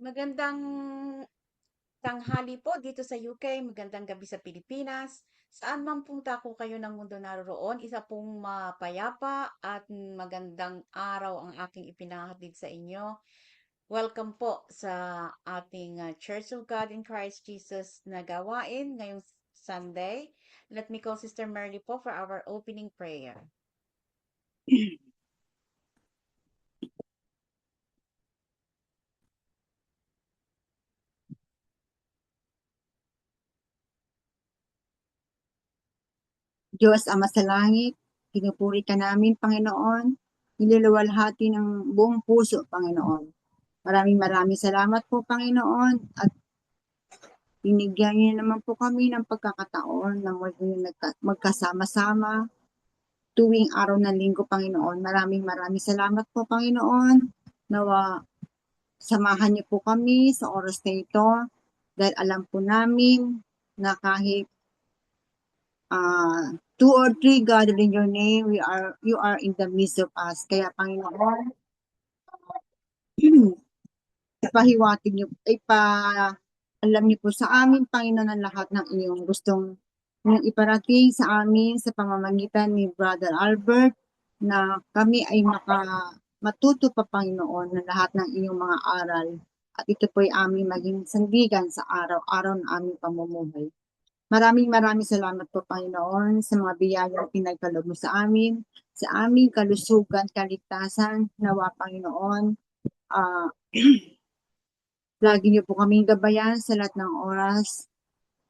Magandang tanghali po dito sa UK, magandang gabi sa Pilipinas. Saan man pong dako kayo ng mundo naroroon, isa pong mapayapa at magandang araw ang aking ipinahatid sa inyo. Welcome po sa ating Church of God in Christ Jesus na gawain ngayong Sunday. Let me call Sister Mary po for our opening prayer. Diyos Ama sa langit, pinupuri ka namin, Panginoon. Niluluwalhati ng buong puso, Panginoon. Maraming salamat po, Panginoon. At binigyan niyo naman po kami ng pagkakataon na magkasama-sama tuwing araw ng linggo, Panginoon. Maraming salamat po, Panginoon. Nawa samahan niyo po kami sa oras na ito dahil alam po namin na kahit two or three gathered in your name, you are in the midst of us. Kaya Panginoon, ipahiwatig niyo, alam niyo po sa amin, Panginoon, ang lahat ng iyong gustong iparating sa amin sa pamamagitan ni Brother Albert na kami ay matuto pa, Panginoon, ng lahat ng iyong mga aral. At ito po ay aming maging sandigan sa araw-araw ng aming pamumuhay. Maraming salamat po, Panginoon, sa mga biyayang pinagkaloob mo sa amin, sa aming kalusugan, kaligtasan, nawa, Panginoon. Lagi niyo po kaming gabayan sa lahat ng oras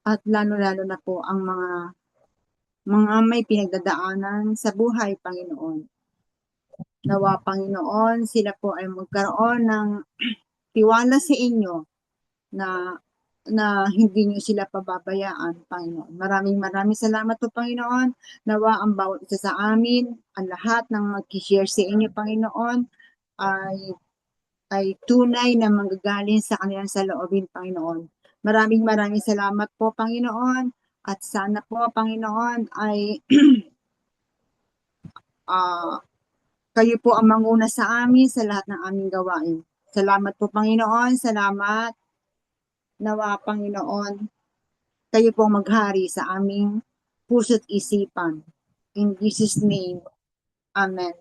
at lalo-lalo na po ang mga may pinagdadaanan sa buhay, Panginoon. Nawa, Panginoon, sila po ay magkaroon ng tiwala sa inyo na hindi niyo sila pababayaan, Panginoon. Maraming salamat po, Panginoon. Nawa ang bawat isa sa amin, ang lahat ng mag-share sa inyo, Panginoon, ay tunay na manggagaling sa kanilang saloobin, Panginoon. Maraming salamat po, Panginoon. At sana po, Panginoon, ay kayo po ang manguna sa amin sa lahat ng aming gawain. Salamat po, Panginoon. Salamat. Nawa, Panginoon, kayo po maghari sa aming puso't isipan. In Jesus' name, Amen.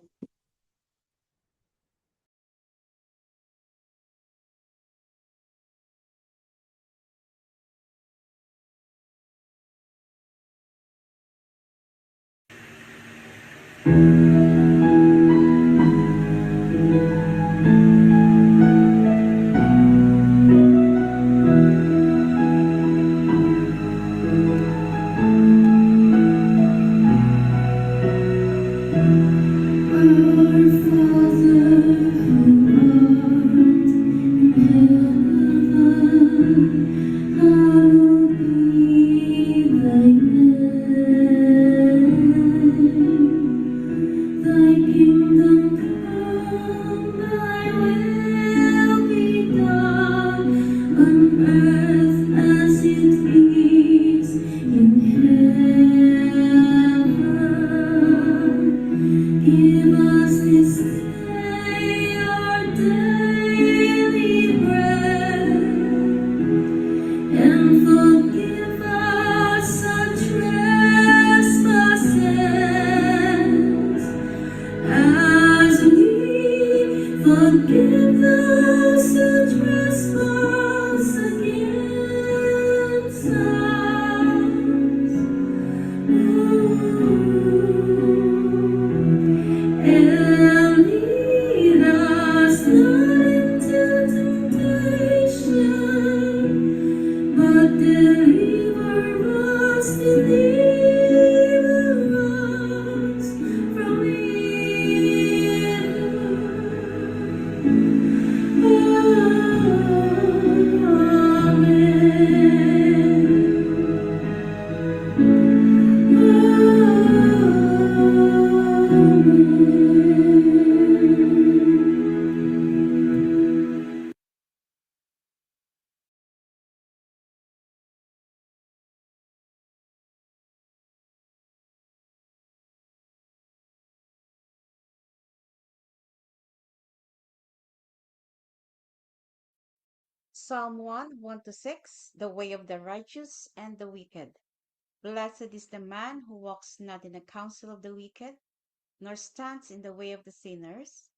Forgive those who trespass against us. And lead us not into temptation, but deliver us from Psalm 1, 1 to 6, the way of the righteous and the wicked. Blessed is the man who walks not in the counsel of the wicked, nor stands in the way of the sinners,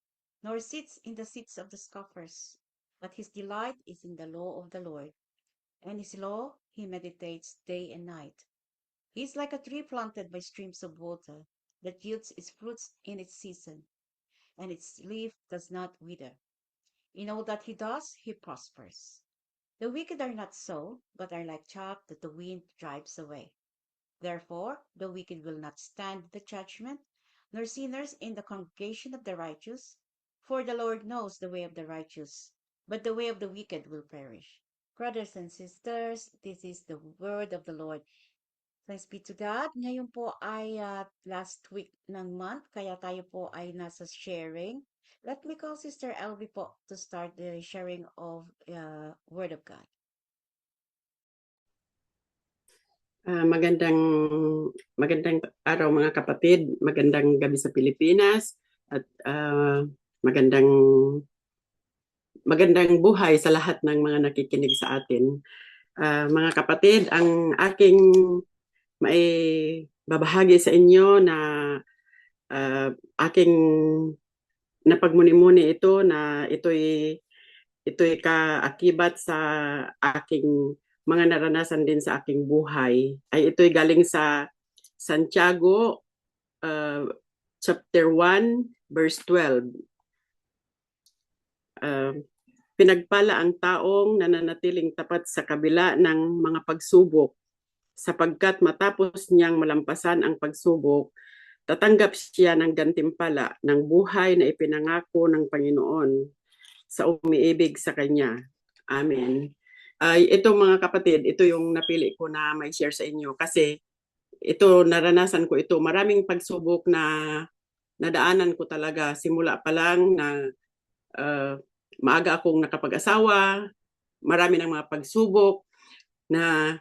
nor sits in the seats of the scoffers. But his delight is in the law of the Lord, and his law he meditates day and night. He is like a tree planted by streams of water, that yields its fruits in its season, and its leaf does not wither. In all that he does, he prospers. The wicked are not so, but are like chaff that the wind drives away. Therefore, the wicked will not stand in the judgment, nor sinners in the congregation of the righteous. For the Lord knows the way of the righteous, but the way of the wicked will perish. Brothers and sisters, this is the word of the Lord. Thanks be to God. Ngayon po ay last week ng month, kaya tayo po ay nasa sharing. Let me call Sister Elvie po to start the sharing of Word of God. Magandang araw mga kapatid, magandang gabi sa Pilipinas at magandang buhay sa lahat ng mga nakikinig sa atin. Mga kapatid, ang aking babahagi sa inyo na aking napagmuni-muni ito na ito'y kaakibat sa aking mga naranasan din sa aking buhay, ay ito'y galing sa Santiago chapter 1 verse 12. Pinagpala ang taong nananatiling tapat sa kabila ng mga pagsubok, sapagkat matapos niyang malampasan ang pagsubok, tatanggap siya ng gantimpala ng buhay na ipinangako ng Panginoon sa umiibig sa Kanya. Amen. Ito mga kapatid, ito yung napili ko na may share sa inyo kasi ito naranasan ko ito. Maraming pagsubok na nadaanan ko talaga simula pa lang na maaga akong nakapag-asawa. Marami ng mga pagsubok na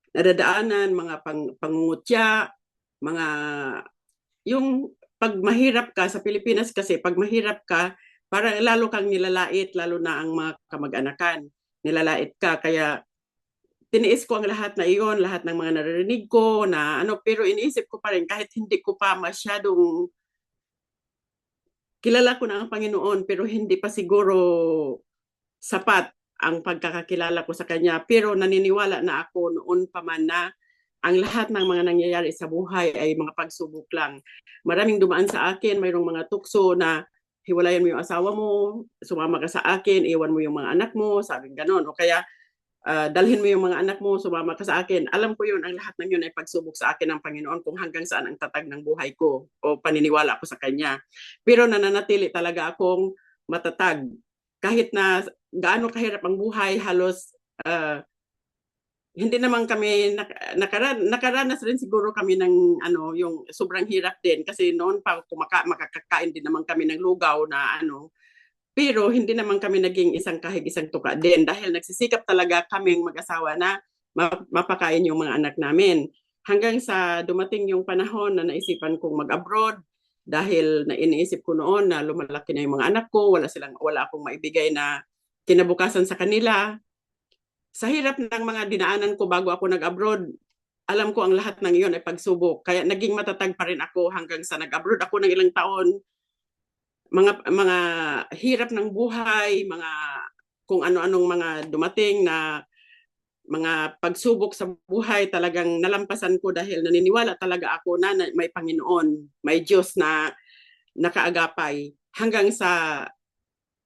nadadaanan, mga pangungutya, mga yung pag mahirap ka sa Pilipinas kasi pag mahirap ka, para lalo kang nilalait, lalo na ang mga kamag-anakan. Nilalait ka, kaya tiniis ko ang lahat na iyon, lahat ng mga naririnig ko na pero iniisip ko pa rin kahit hindi ko pa masyadong kilala ko na ang Panginoon, pero hindi pa siguro sapat ang pagkakakilala ko sa Kanya. Pero naniniwala na ako noon pa man na ang lahat ng mga nangyayari sa buhay ay mga pagsubok lang. Maraming dumaan sa akin, mayroong mga tukso na hiwalayan mo yung asawa mo, sumama ka sa akin, iwan mo yung mga anak mo, sabing ganon. O kaya dalhin mo yung mga anak mo, sumama ka sa akin. Alam ko yun, ang lahat ng yun ay pagsubok sa akin ng Panginoon kung hanggang saan ang tatag ng buhay ko o paniniwala ko sa Kanya. Pero nananatili talaga akong matatag. Kahit na gaano kahirap ang buhay, halos hindi naman kami nakaranas rin siguro kami ng yung sobrang hirap din kasi noon pa makakakain din naman kami ng lugaw na pero hindi naman kami naging isang kahig isang tuka din dahil nagsisikap talaga kaming mag-asawa na mapakain yung mga anak namin hanggang sa dumating yung panahon na naisipan kong mag-abroad dahil iniisip ko noon na lumalaki na yung mga anak ko, wala akong maibigay na kinabukasan sa kanila. Sa hirap ng mga dinaanan ko bago ako nag-abroad, alam ko ang lahat ng iyon ay pagsubok. Kaya naging matatag pa rin ako hanggang sa nag-abroad ako ng ilang taon. Mga hirap ng buhay, mga kung ano-anong mga dumating na mga pagsubok sa buhay, talagang nalampasan ko dahil naniniwala talaga ako na may Panginoon, may Diyos na nakaagapay. Hanggang sa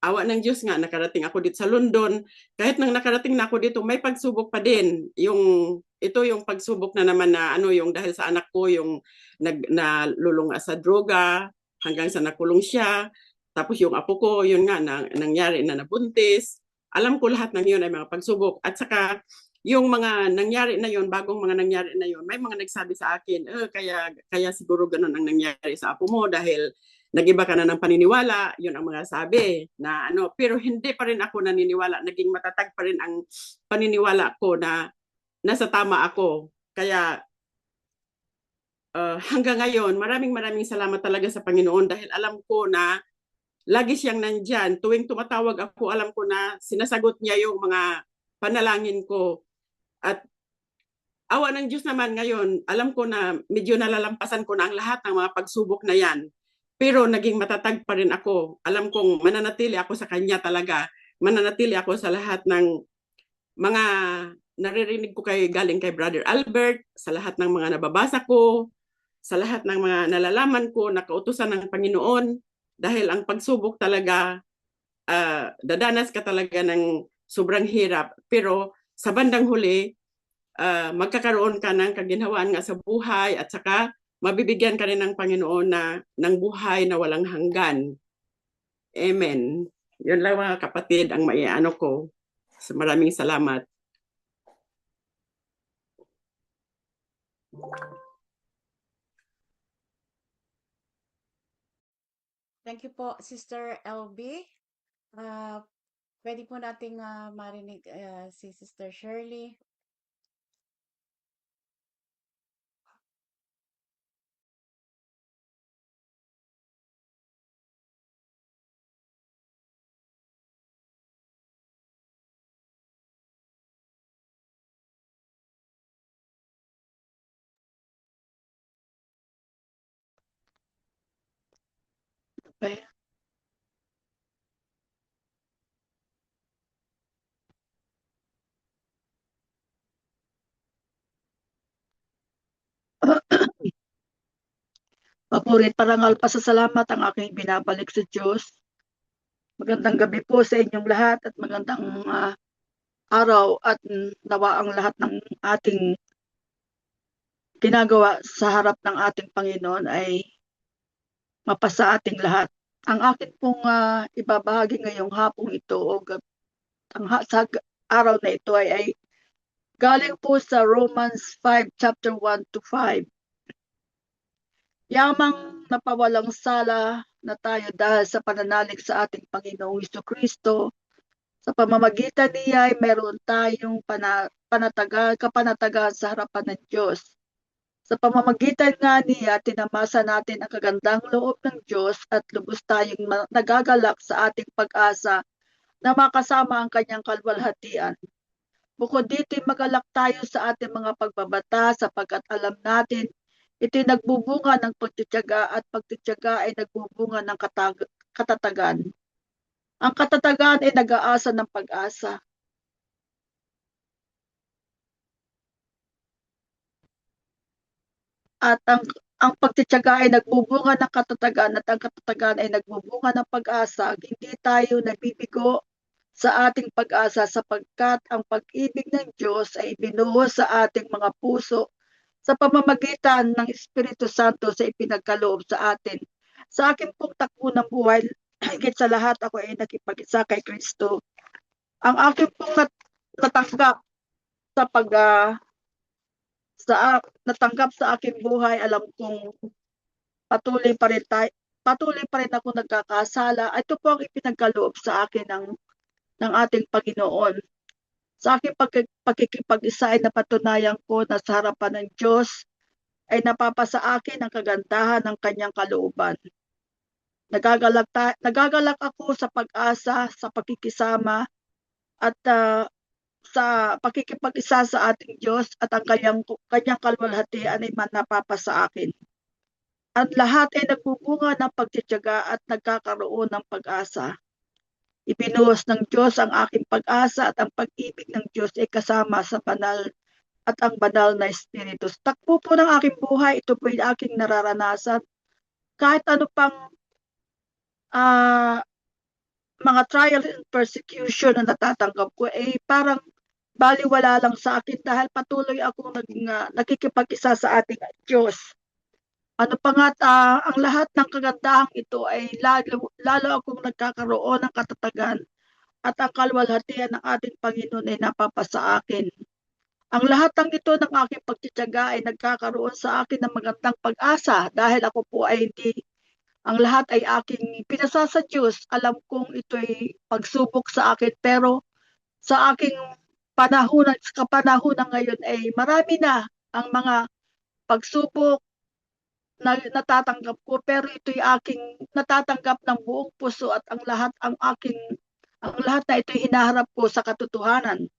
awa ng Diyos nga, nakarating ako dito sa London. Kahit nang nakarating na ako dito, may pagsubok pa din. Ito yung pagsubok na naman na yung dahil sa anak ko, yung nalulunga sa droga, hanggang sa nakulong siya. Tapos yung apo ko, yun nga, nangyari na nabuntis. Alam ko lahat ng yun ay mga pagsubok. At saka, yung mga nangyari na yun, bagong mga nangyari na yun, may mga nagsabi sa akin, kaya siguro ganun ang nangyari sa apo mo dahil nag-iba ka na ng paniniwala, yun ang mga sabi na pero hindi pa rin ako naniniwala, naging matatag pa rin ang paniniwala ko na nasa tama ako. Kaya hanggang ngayon, maraming salamat talaga sa Panginoon dahil alam ko na lagi siyang nandyan. Tuwing tumatawag ako, alam ko na sinasagot niya yung mga panalangin ko. At awa ng Diyos naman ngayon, alam ko na medyo nalalampasan ko na ang lahat ng mga pagsubok na yan. Pero naging matatag pa rin ako. Alam kong mananatili ako sa Kanya talaga. Mananatili ako sa lahat ng mga naririnig ko galing kay Brother Albert, sa lahat ng mga nababasa ko, sa lahat ng mga nalalaman ko na kautusan ng Panginoon. Dahil ang pagsubok talaga, dadanas ka talaga ng sobrang hirap. Pero sa bandang huli, magkakaroon ka ng kaginhawaan nga sa buhay at saka mabibigyan ka rin ng Panginoon ng buhay na walang hanggan. Amen. Yun lang mga kapatid ang maiano ko. Maraming salamat. Thank you po, Sister LB. Pwede po nating marinig si Sister Shirley. Papuri at parangal pasasalamat ang aking binabalik sa Diyos. Magandang gabi po sa inyong lahat at magandang araw at nawa ang lahat ng ating ginagawa sa harap ng ating Panginoon ay mapasa ating lahat. Ang akin pong ibabahagi ngayong hapong ito o sa araw na ito ay galing po sa Romans 5 chapter 1 to 5. Yamang napawalang sala na tayo dahil sa pananalig sa ating Panginoong Jesucristo. Sa pamamagitan niya ay meron tayong kapanatagan sa harapan ng Diyos. Sa pamamagitan nga niya, tinamasa natin ang kagandang loob ng Diyos at lubos tayong nagagalak sa ating pag-asa na makasama ang kanyang kalwalhatian. Bukod dito, magalak tayo sa ating mga pagbabata sapagkat alam natin ito'y nagbubunga ng pagtitiyaga at pagtitiyaga ay nagbubunga ng katatagan. Ang katatagan ay nag-aasa ng pag-asa. At ang pagtitiyaga ay nagbubunga ng katatagan at ang katatagan ay nagbubunga ng pag-asa. Hindi tayo nabibigo sa ating pag-asa sapagkat ang pag-ibig ng Diyos ay binuhos sa ating mga puso sa pamamagitan ng Espiritu Santo sa ipinagkaloob sa atin. Sa aking pong takbo ng buhay, higit sa lahat ako ay nakipag-isa kay Kristo. Ang aking pong natanggap sa aking buhay, alam kong patuloy pa rin ako nagkakasala. Ito po ang ipinagkaloob sa akin ng ating Panginoon. Sa aking pagkikipag-isa ay napatunayan ko na sa harapan ng Diyos ay napapasa akin ang kagandahan ng kanyang kalooban. Nagagalak ako sa pag-asa, sa pakikisama at sa pakikipag-isa sa ating Diyos at ang kanyang kalwalhatian ay napapasa akin. Ang lahat ay nagbubunga ng pagtitiyaga at nagkakaroon ng pag-asa. Ibinuhos ng Diyos ang aking pag-asa at ang pag-ibig ng Diyos ay kasama sa banal at ang banal na Espiritu. Takbo po ng aking buhay, ito po yung aking nararanasan. Kahit ano pang mga trial and persecution na natatanggap ko, parang baliwala lang sa akin dahil patuloy akong nakikipag-isa sa ating Diyos. Ano pa nga, ang lahat ng kagandahang ito ay lalo akong nagkakaroon ng katatagan at ang kalwalhatian ng ating Panginoon ay napapasa akin. Ang lahat ng ito ng aking pagtitiyaga ay nagkakaroon sa akin ng magandang pag-asa dahil ako po ay ang lahat ay aking pinasa sa Diyos. Alam kong ito'y pagsubok sa akin pero sa aking kapanahunan ngayon ay marami na ang mga pagsubok na natatanggap ko, pero ito'y aking natatanggap ng buong puso at ang lahat na ito'y hinaharap ko sa katotohanan.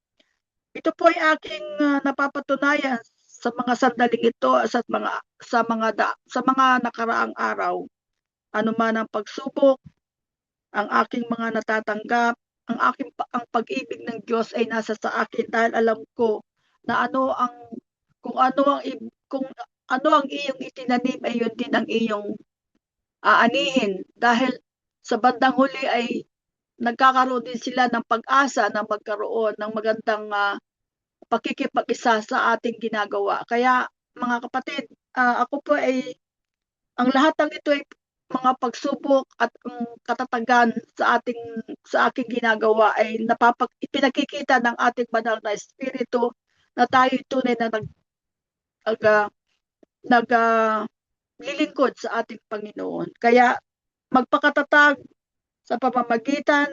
Ito po ay aking napapatunayan sa mga sandaling ito sa mga nakaraang araw. Ano man ang pagsubok, ang aking mga natatanggap, ang pag-ibig ng Diyos ay nasa sa akin dahil alam ko na kung ano ang iyong itinanim ay yun din ang iyong aanihin, dahil sa bandang huli ay nagkakaroon din sila ng pag-asa na magkaroon ng magandang pakikipag-isa sa ating ginagawa. Kaya mga kapatid, ako po ay ang lahat ng ito ay mga pagsubok at katatagan sa aking ginagawa ay ipinakikita ng ating banal na espiritu na tayo tunay na naglilingkod sa ating Panginoon. Kaya magpakatatag sa pamamagitan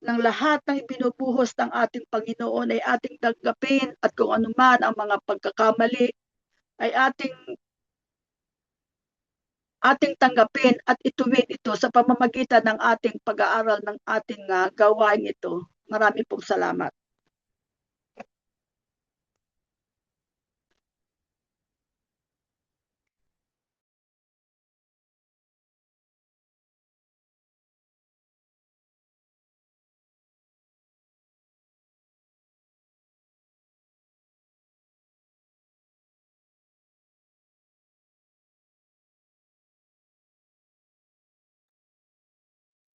ng lahat ng ibinubuhos ng ating Panginoon ay ating tanggapin, at kung anuman ang mga pagkakamali ay ating tanggapin at ituwid ito sa pamamagitan ng ating pag-aaral ng ating gawain ito. Marami pong salamat.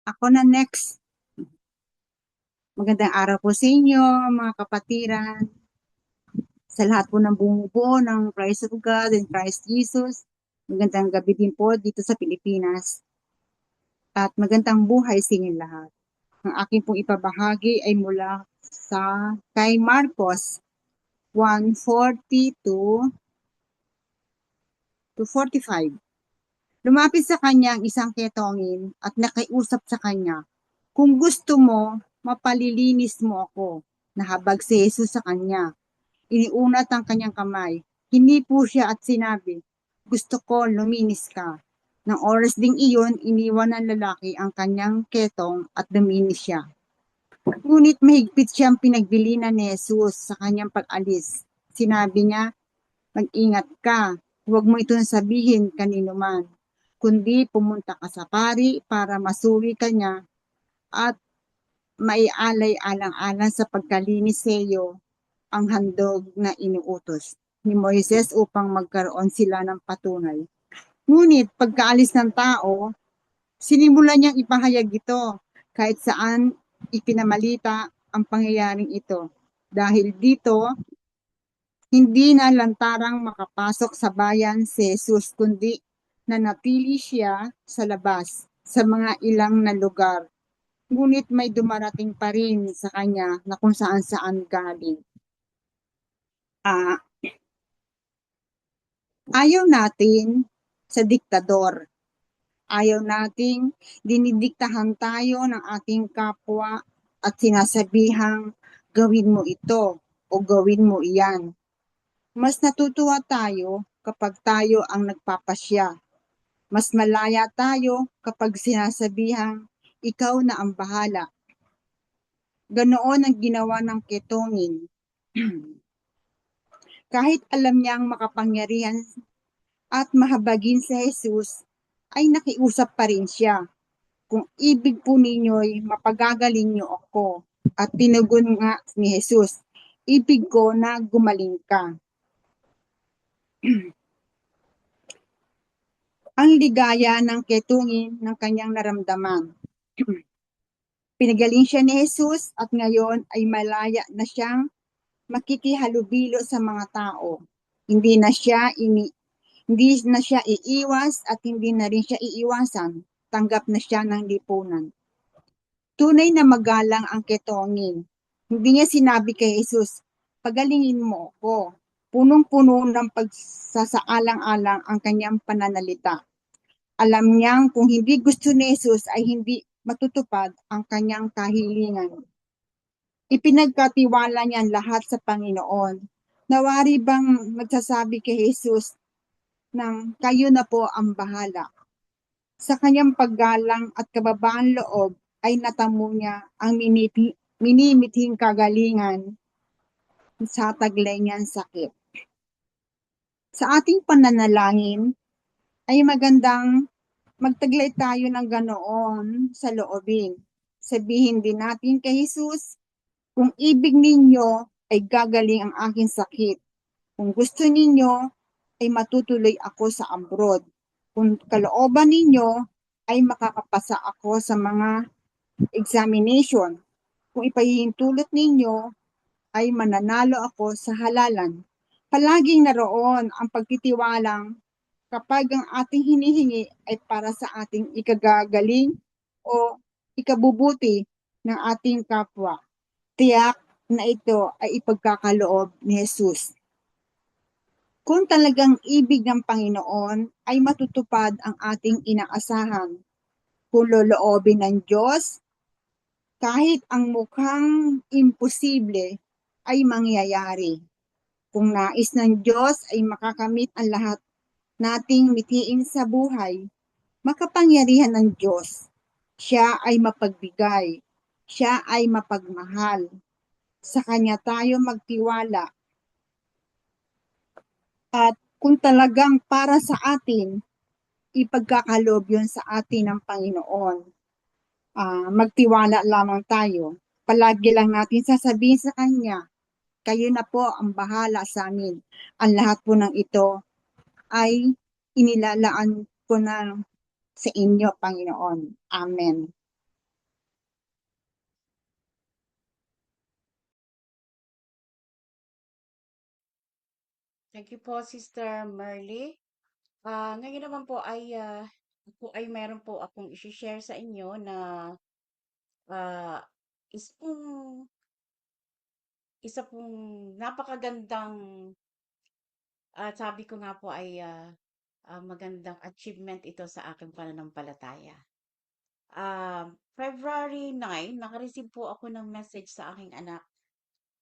Ako na next. Magandang araw po sa inyo, mga kapatiran. Sa lahat po ng bumubuo ng Christ of God and Christ Jesus. Magandang gabi din po dito sa Pilipinas. At magandang buhay sa inyong lahat. Ang aking pong ipabahagi ay mula sa kay Marcos 1:40 to 45. Lumapit sa kanya ang isang ketongin at nakiusap sa kanya, "Kung gusto mo, mapalilinis mo ako." Nahabag si Jesus sa kanya. Iniunat ang kanyang kamay. Hinipo siya at sinabi, "Gusto ko, luminis ka." Nang oras ding iyon, iniwan ng lalaki ang kanyang ketong at luminis siya. Ngunit mahigpit siyang pinagbilinan ni Jesus sa kanyang pag-alis. Sinabi niya, "Mag-ingat ka, huwag mo itong sabihin kanino man, kundi pumunta ka sa pari para masuri ka niya at maialay alang-alang sa pagkalinis sa iyo ang handog na inuutos ni Moises upang magkaroon sila ng patunay." Ngunit pagkaalis ng tao, sinimulan niyang ipahayag ito kahit saan ipinamalita ang pangyayaring ito. Dahil dito, hindi na lantarang makapasok sa bayan si Jesus, kundi nanatili siya sa labas sa mga ilang na lugar. Ngunit may dumarating pa rin sa kanya na kung saan-saan galing. Ayaw natin sa diktador. Ayaw nating dinidiktahan tayo ng ating kapwa at sinasabihang gawin mo ito o gawin mo iyan. Mas natutuwa tayo kapag tayo ang nagpapasya. Mas malaya tayo kapag sinasabihang ikaw na ang bahala. Ganoon ang ginawa ng ketongin. Kahit alam niyang makapangyarihan at mahabagin si Jesus, ay nakiusap pa rin siya. "Kung ibig po ninyo'y mapagagaling niyo ako." At tinugon nga ni Jesus, "Ibig ko na gumaling ka." Ang ligaya ng ketungin ng kanyang naramdaman. Pinagaling siya ni Jesus at ngayon ay malaya na siyang makikihalubilo sa mga tao. Hindi na siya iiwas at hindi na rin siya iiwasan. Tanggap na siya ng lipunan. Tunay na magalang ang ketongin. Hindi niya sinabi kay Jesus, "Pagalingin mo ako." Punong-puno ng pagsasaalang-alang ang kanyang pananalita. Alam niyang kung hindi gusto ni Jesus ay hindi matutupad ang kanyang kahilingan. Ipinagkatiwala niya ang lahat sa Panginoon. Nawari bang magsasabi kay Jesus, ng kayo na po ang bahala. Sa kanyang paggalang at kababaan loob ay natamo niya ang minimithing kagalingan sa taglay niyang sakit. Sa ating pananalangin ay magandang magtaglay tayo ng ganoon sa loobin. Sabihin din natin kay Jesus, kung ibig ninyo ay gagaling ang aking sakit. Kung gusto ninyo ay matutuloy ako sa abroad. Kung kalooban ninyo ay makakapasa ako sa mga examination. Kung ipahihintulot ninyo ay mananalo ako sa halalan. Palaging naroon ang pagtitiwalang kapag ang ating hinihingi ay para sa ating ikagagaling o ikabubuti ng ating kapwa. Tiyak na ito ay ipagkakaloob ni Jesus. Kung talagang ibig ng Panginoon ay matutupad ang ating inaasahan. Kung loloobin ng Diyos, kahit ang mukhang imposible ay mangyayari. Kung nais ng Diyos ay makakamit ang lahat nating mithiin sa buhay, makapangyarihan ng Diyos. Siya ay mapagbigay. Siya ay mapagmahal. Sa Kanya tayo magtiwala. At kung talagang para sa atin, ipagkakaloob yun sa atin ng Panginoon. Magtiwala lamang tayo. Palagi lang natin sasabihin sa Kanya, kayo na po ang bahala sa amin. Ang lahat po ng ito ay inilalaan ko na sa inyo, Panginoon. Amen. Thank you po, Sister Merly. Ngayon naman po ay ako ay meron po akong i-share sa inyo na ah, is pong, isa pong napakagandang at sabi ko nga po ay magandang achievement ito sa aking pananampalataya. February 9, nakareceive po ako ng message sa aking anak,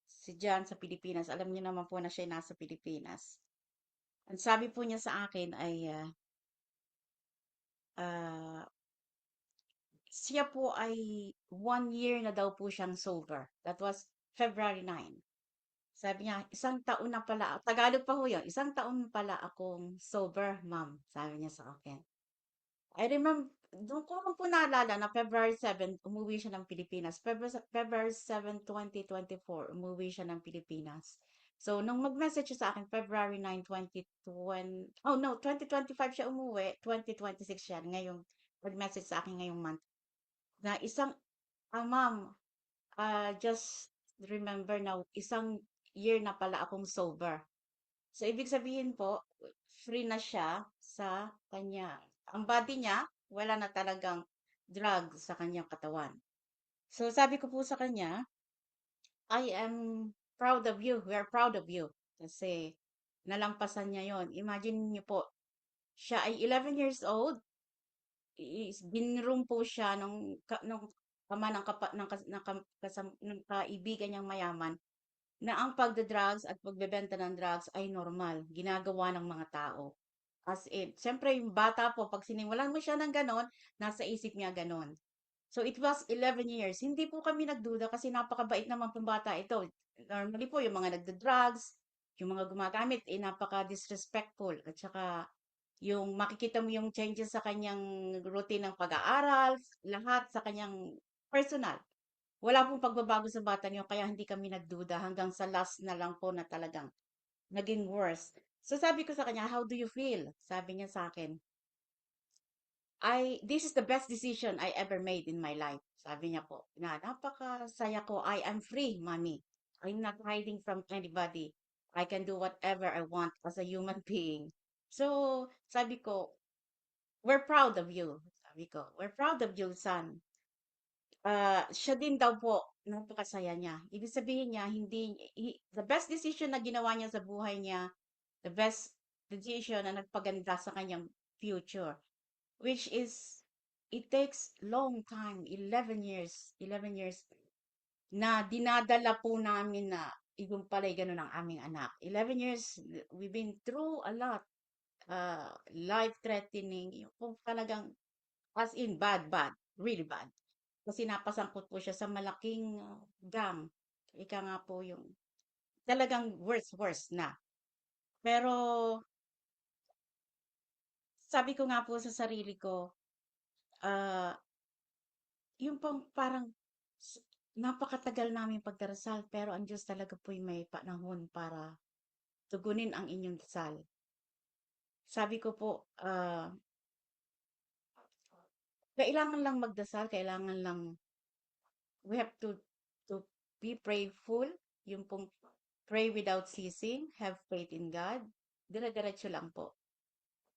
si John sa Pilipinas. Alam niyo naman po na siya ay nasa Pilipinas. Ang sabi po niya sa akin ay ah, siya po ay 1 year na daw po siyang sober. That was February 9. Sabi niya, isang taon na pala, Tagalog pa ho yun, isang taon pala akong sober, ma'am. Sabi niya sa akin. I remember, doon ko lang po naalala na February 7, umuwi siya ng Pilipinas. February 7, 2024, umuwi siya ng Pilipinas. So, nung mag-message siya sa akin, February 9, 2020, oh no, 2025 siya umuwi, 2026 siya, ngayong, mag-message sa akin ngayong month, na ma'am, just remember na isang year na pala akong sober. So, ibig sabihin po, free na siya sa kanya. Ang body niya, wala na talagang drug sa kanyang katawan. So, sabi ko po sa kanya, I am proud of you. We are proud of you. Kasi, nalampasan niya yon. Imagine niyo po, siya ay 11 years old. Binroom po siya nung ama ng, ng kaibigan niyang mayaman na ang pagda-drugs at pagbebenta ng drugs ay normal, ginagawa ng mga tao. As in, siyempre yung bata po, pag sinimulan mo siya ng ganon, nasa isip niya ganon. So it was 11 years. Hindi po kami nagduda kasi napakabait naman pong bata ito. Normally po, yung mga nagda-drugs, yung mga gumagamit, napaka-disrespectful. At saka, yung makikita mo yung changes sa kanyang routine ng pag-aaral, lahat sa kanyang personal. Wala pong pagbabago sa bata niyo, kaya hindi kami nagduda hanggang sa last na lang po na talagang naging worse. So sabi ko sa kanya, how do you feel? Sabi niya sa akin, this is the best decision I ever made in my life. Sabi niya po, na napakasaya ko. I am free, mommy. I'm not hiding from anybody. I can do whatever I want as a human being. So, sabi ko, we're proud of you. Sabi ko, we're proud of you, son. Siya din daw po, napakasaya niya. Ibig sabihin niya, the best decision na ginawa niya sa buhay niya, the best decision na nagpaganda sa kanyang future, which is, it takes long time, 11 years, 11 years, na dinadala po namin na, yung pala'y ganun ang aming anak. 11 years, we've been through a lot. life-threatening, yung kung talagang as in bad, really bad. Kasi napasangkot po siya sa malaking dam. Ika nga po yung talagang worst na. Pero sabi ko nga po sa sarili ko, ah, yung pang parang napakatagal namin pagdarasal, pero ang Diyos talaga po'y may panahon para tugunin ang inyong dasal. Sabi ko po, kailangan lang magdasal, kailangan lang, we have to be prayerful, yung pong pray without ceasing, have faith in God, dire-diretso lang po.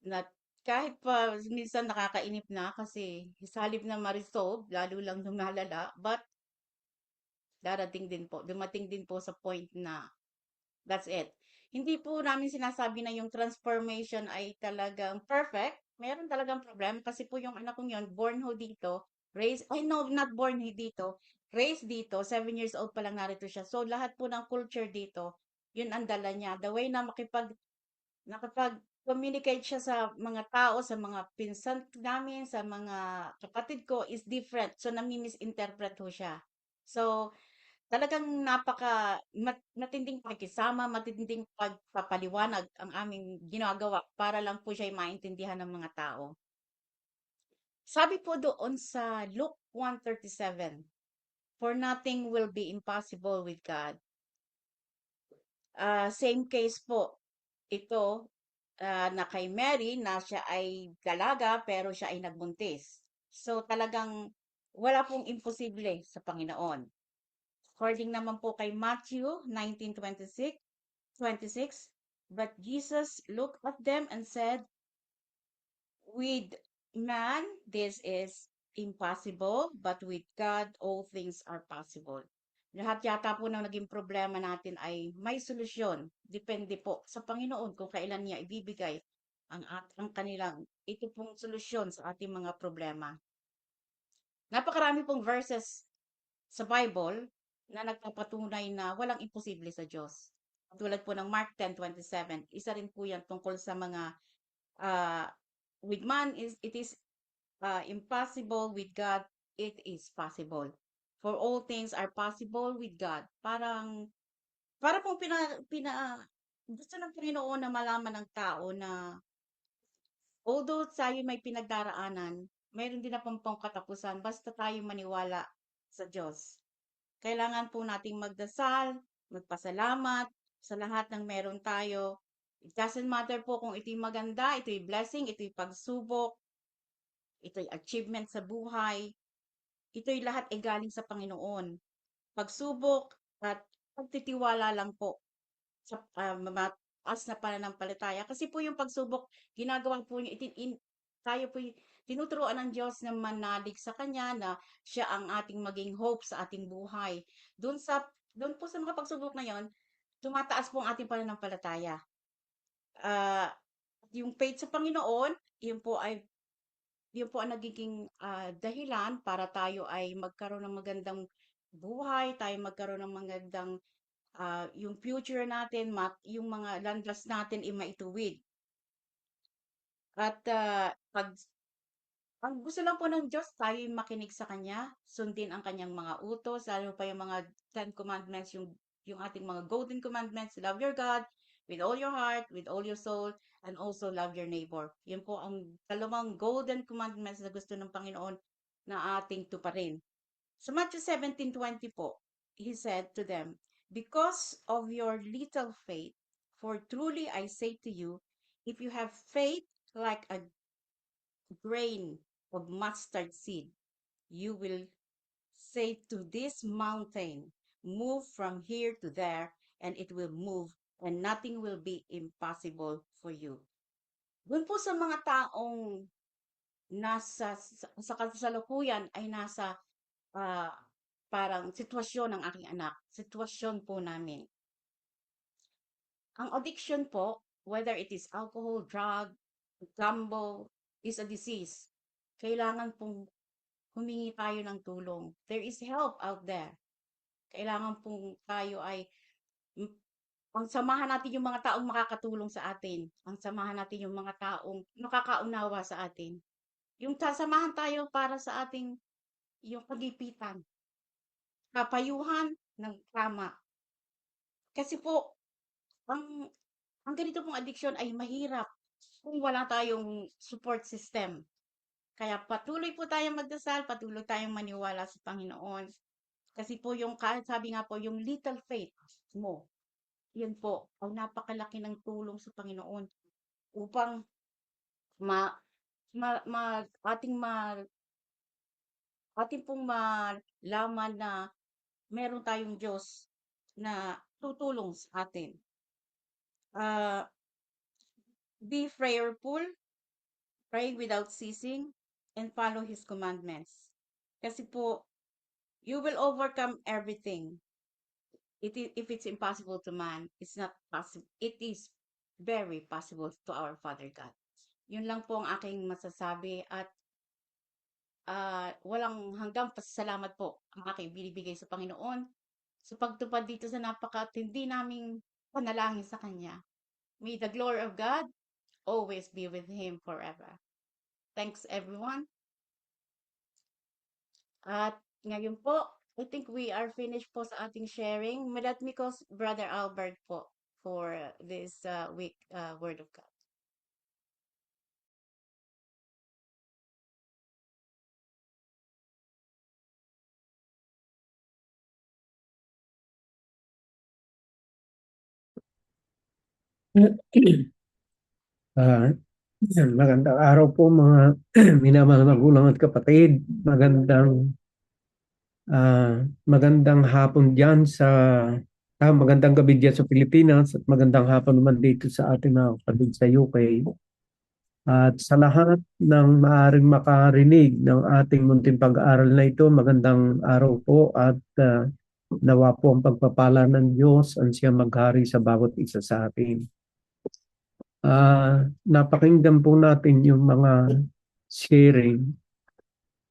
Na kahit pa minsan nakakainip na kasi sa halip na ma-resolve, lalo lang lumalala, but dumating din po sa point na that's it. Hindi po namin sinasabi na yung transformation ay talagang perfect. Meron talagang problem kasi po yung anak kong yun, born ho dito, raised, I know, not born ho dito, raised dito, 7 years old pa lang narito siya. So lahat po ng culture dito, yun ang dala niya. The way na nakapag-communicate siya sa mga tao, sa mga pinsan namin, sa mga kapatid ko is different. So nami-misinterpret ho siya. So talagang matinding pakikisama, matinding pagpapaliwanag ang aming ginagawa para lang po siya'y maintindihan ng mga tao. Sabi po doon sa Luke 1:37, for nothing will be impossible with God. Same case po ito na kay Mary na siya ay dalaga pero siya ay nagbuntis. So talagang wala pong imposible sa Panginoon. According naman po kay Matthew 19:26, but Jesus looked at them and said, with man this is impossible, but with God all things are possible. Lahat yata po ng naging problema natin ay may solusyon. Depende po sa Panginoon kung kailan niya ibibigay ang kanilang ito pong solusyon sa ating mga problema. Napakarami pong verses sa Bible na nagpapatunay na walang imposible sa Diyos. Tulad po ng Mark 10:27, isa rin po yan tungkol sa mga uh, with man it is impossible, with God it is possible. For all things are possible with God. Para pong gusto ng Panginoon na malaman ng tao na although tayo may pinagdaraanan, mayroon din na pong katapusan basta tayo maniwala sa Diyos. Kailangan po nating magdasal, magpasalamat sa lahat ng meron tayo. It doesn't matter po kung ito'y maganda, ito'y blessing, ito'y pagsubok, ito'y achievement sa buhay. Ito'y lahat ay galing sa Panginoon. Pagsubok at pagtitiwala lang po sa mataas na pananampalataya. Kasi po yung pagsubok, ginagawa po niya, tayo po tinuturuan ng Diyos na manalig sa Kanya na siya ang ating maging hope sa ating buhay. Doon po sa mga pagsubok na yon, tumataas po ang ating pananampalataya. Ah, yung faith sa Panginoon, yun po ang nagiging dahilan para tayo ay magkaroon ng magandang buhay, tayo magkaroon ng magandang yung future natin, yung mga landas natin ay maituwid. At ang gusto lang po ng Diyos, tayo makinig sa Kanya, sundin ang Kanyang mga utos, lalo pa yung mga 10 Commandments, yung ating mga golden commandments, love your God with all your heart, with all your soul, and also love your neighbor. Yun po ang dalawang golden commandments na gusto ng Panginoon na ating tuparin. Sa Matthew 17:20 po, He said to them, because of your little faith, for truly I say to you, if you have faith like a grain of mustard seed, you will say to this mountain, move from here to there, and it will move, and nothing will be impossible for you. Doon po sa mga taong sa kasalukuyan ay nasa ah, parang sitwasyon ng aking anak, sitwasyon po namin. Ang addiction po, whether it is alcohol, drug, gambling, is a disease. Kailangan pong humingi tayo ng tulong. There is help out there. Kailangan pong tayo ay ang samahan natin yung mga taong makakatulong sa atin. Ang samahan natin yung mga taong makakaunawa sa atin. Yung sasamahan tayo para sa ating yung pagipitan, kapayuhan ng tama. Kasi po, ang ang ganito pong addiction ay mahirap kung wala tayong support system. Kaya patuloy po tayong magdasal, patuloy tayong maniwala sa Panginoon. Kasi po yung, sabi nga po, yung little faith mo, yun po, ang napakalaki ng tulong sa Panginoon upang ma, ating pong malaman na meron tayong Diyos na tutulong sa atin. Be prayerful, pray without ceasing, and follow His commandments. Kasi po, you will overcome everything. If it's impossible to man, it's not possible. It is very possible to our Father God. Yun lang po ang aking masasabi at walang hanggang pasasalamat po ang aking binibigay sa Panginoon sa pagtupad dito sa napakatindi naming panalangin sa Kanya. May the glory of God always be with Him forever. Thanks everyone. At ngayon po, I think we are finished po sa ating sharing. Let me call Brother Albert po for this week Word of God. Magandang araw po mga minamahal na magulang at kapatid. Magandang hapon diyan magandang gabi diyan sa Pilipinas at magandang hapon naman dito sa ating mga kapatid sa UK. At sa lahat ng maaaring makarinig ng ating munting pag-aaral na ito, magandang araw po at nawa po ang pagpapala ng Diyos ang siya maghari sa bawat isa sa atin. Napakinggan po natin yung mga sharing.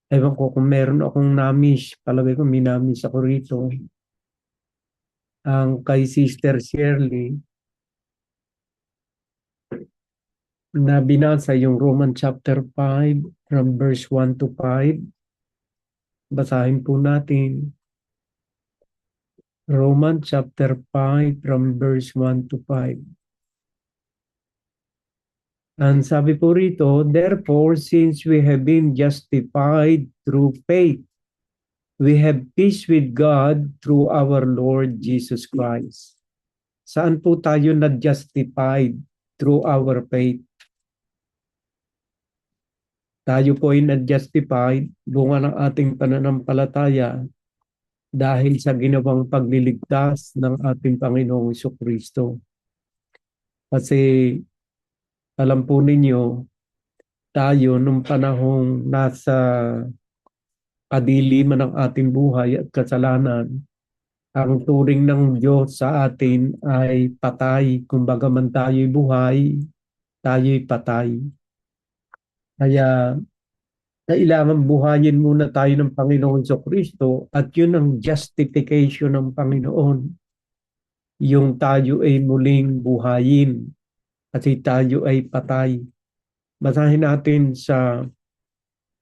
Ewan ko kung meron akong namiss, palagay ko may namiss ako rito. Ang kay Sister Shirley, na binasa yung Roman chapter 5 from verse 1 to 5. Basahin po natin. Roman chapter 5 from verse 1 to 5. And sabi po rito, therefore, since we have been justified through faith, we have peace with God through our Lord Jesus Christ. Saan po tayo na-justified? Through our faith. Tayo po ay na-justified bunga ng ating pananampalataya dahil sa ginawang pagliligtas ng ating Panginoong Jesucristo. Kasi alam po ninyo, tayo nung panahong nasa kadiliman ng ating buhay at kasalanan, ang turing ng Diyos sa atin ay patay. Kumbaga man tayo'y buhay, tayo'y patay. Kaya kailangan buhayin muna tayo ng Panginoon Jesucristo at yun ang justification ng Panginoon. Yung tayo ay muling buhayin. Kasi tayo ay patay. Basahin natin sa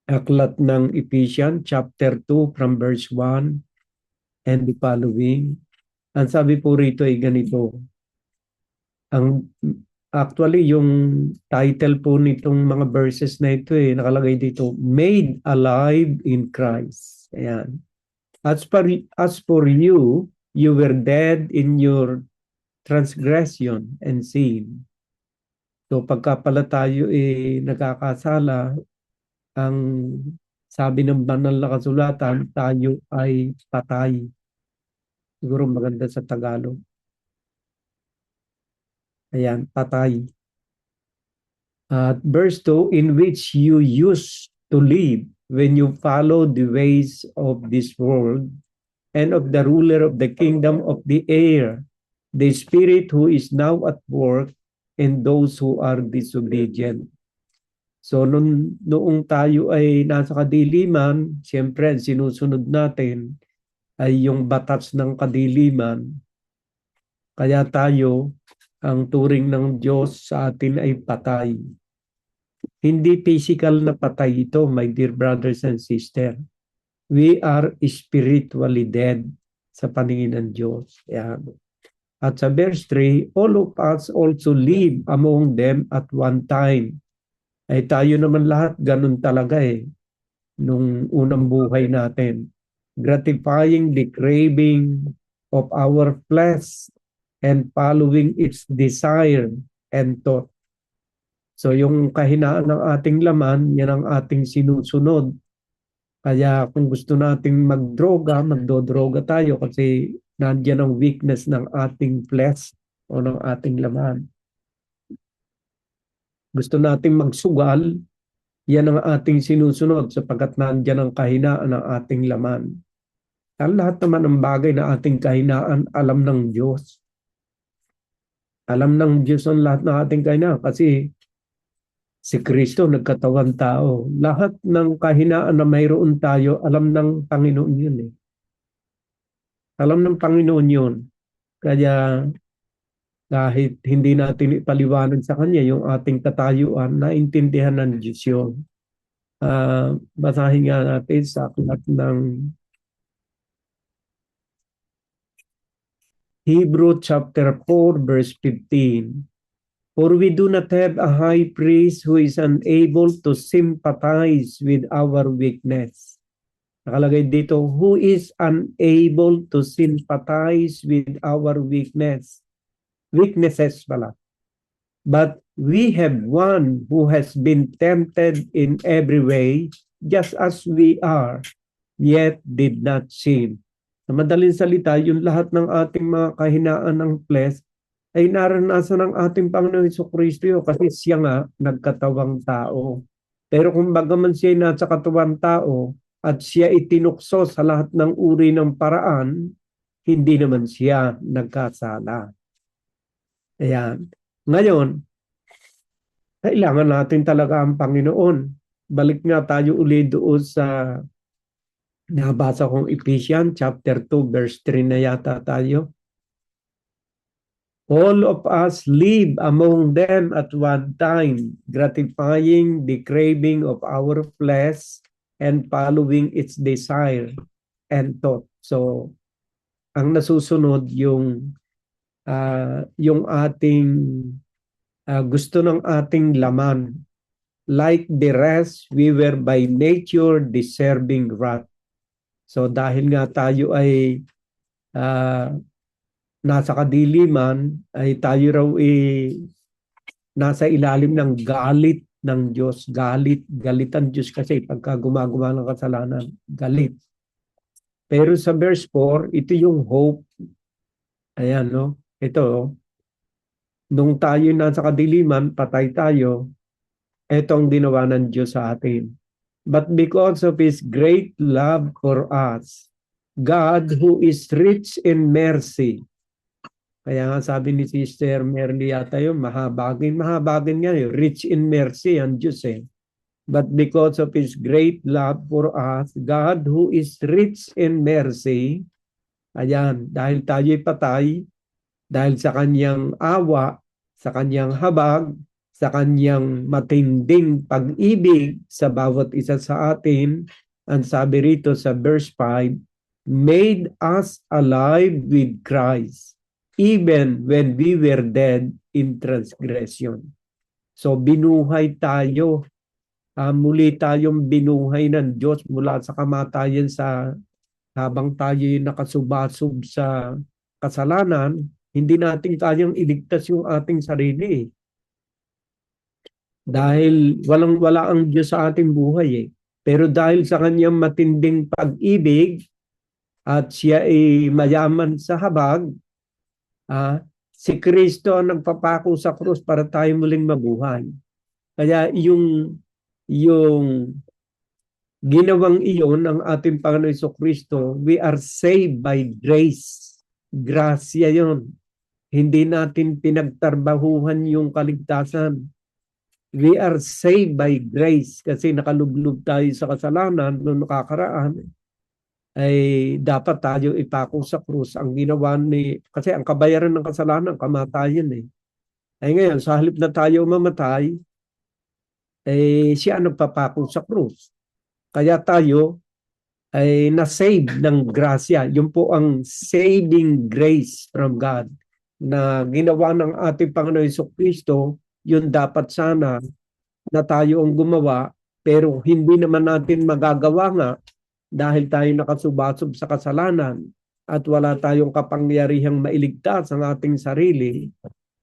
aklat ng Ephesians chapter 2 from verse 1 and the following. Ang sabi po rito ay ganito. Actually, yung title po nitong mga verses na ito nakalagay dito, Made Alive in Christ. Ayan. As for you, you were dead in your transgression and sin. So pagka pala tayo nagkakasala, ang sabi ng banal na kasulatan, tayo ay patay. Siguro maganda sa Tagalog. Ayan, patay. Verse 2, in which you used to live when you followed the ways of this world and of the ruler of the kingdom of the air, the spirit who is now at work and those who are disobedient. So noong tayo ay nasa kadiliman, siyempre sinusunod natin ay yung batas ng kadiliman. Kaya tayo, ang turing ng Diyos sa atin ay patay. Hindi physical na patay ito, my dear brothers and sisters. We are spiritually dead sa paningin ng Diyos. Yan. At sa verse 3, all of us also live among them at one time. Ay tayo naman lahat ganun talaga nung unang buhay natin. Gratifying the craving of our flesh and following its desire and thought. So yung kahinaan ng ating laman, yan ang ating sinusunod. Kaya kung gusto nating magdroga, magdodroga tayo kasi nandiyan ang weakness ng ating flesh o ng ating laman. Gusto nating magsugal, yan ang ating sinusunod sapagkat nandiyan ang kahinaan ng ating laman. Ang lahat naman ng bagay na ating kahinaan, alam ng Diyos. Alam ng Diyos ang lahat ng ating kahinaan kasi si Kristo nagkatawan tao. Lahat ng kahinaan na mayroon tayo, alam ng Panginoon yun Alam ng Panginoon yun. Kaya kahit hindi natin ipaliwanag sa Kanya yung ating katayuan, naintindihan ng Diyos yun. Basahin nga natin sa aklat ng Hebrew chapter 4 verse 15. For we do not have a high priest who is unable to sympathize with our weakness. Nakalagay dito, who is unable to sympathize with our weaknesses pala. But we have one who has been tempted in every way, just as we are, yet did not sin. Sa madaling salita, yung lahat ng ating mga kahinaan ng flesh ay naranasan ng ating Panginoon Jesucristo kasi siya nga nagkatawang tao. Pero kung bagaman siya ay nasa katawang tao at siya itinukso sa lahat ng uri ng paraan, hindi naman siya nagkasala. Ayan. Ngayon, kailangan natin talaga ang Panginoon. Balik nga tayo ulit doon sa nabasa kong Ephesians chapter 2 verse 3 na yata tayo. All of us live among them at one time, gratifying the craving of our flesh and following its desire and thought. So, ang nasusunod yung ating gusto ng ating laman. Like the rest, we were by nature deserving wrath. So, dahil nga tayo ay nasa kadiliman, ay tayo raw nasa ilalim ng galit ng Diyos. Galit ang Diyos kasi pagka gumagawa ng kasalanan, galit. Pero sa verse 4, ito yung hope. Ayan, no? Ito, nung tayo nasa kadiliman, patay tayo, ito ang ginawa ng Diyos sa atin. But because of His great love for us, God who is rich in mercy. Kaya nga sabi ni Sister Merly yata yun, mahabagin nga yun, rich in mercy ang Diyos But because of His great love for us, God who is rich in mercy, ayan, dahil tayo'y patay, dahil sa Kanyang awa, sa Kanyang habag, sa Kanyang matinding pag-ibig sa bawat isa sa atin, ang sabi rito sa verse 5, made us alive with Christ, even when we were dead in transgression. So binuhay tayo, muli tayong binuhay ng Diyos mula sa kamatayan habang tayo'y nakasubasub sa kasalanan, hindi natin kayang iligtas yung ating sarili Dahil walang-wala ang Diyos sa ating buhay Pero dahil sa Kanyang matinding pag-ibig at siya ay mayaman sa habag, si Kristo ang nagpapako sa krus para tayo muling mabuhay. Kaya yung ginawang iyon ng ating Panginoon Jesucristo, we are saved by grace. Grasya yon. Hindi natin pinagtarbahuhan yung kaligtasan. We are saved by grace kasi nakalublob tayo sa kasalanan noong nakakaraan. ay dapat tayo ipako sa krus. Ang ginawa kasi ang kabayaran ng kasalanan, kamatayan eh. Ay ngayon, sa halip na tayo mamatay, siya ang nagpapako sa krus. Kaya tayo ay na-save ng grasya. Yun po ang saving grace from God na ginawa ng ating Panginoon Jesucristo. Yun dapat sana na tayo ang gumawa, pero hindi naman natin magagawa nga dahil tayo nakasubasob sa kasalanan at wala tayong kapangyarihang mailigtas ang ating sarili,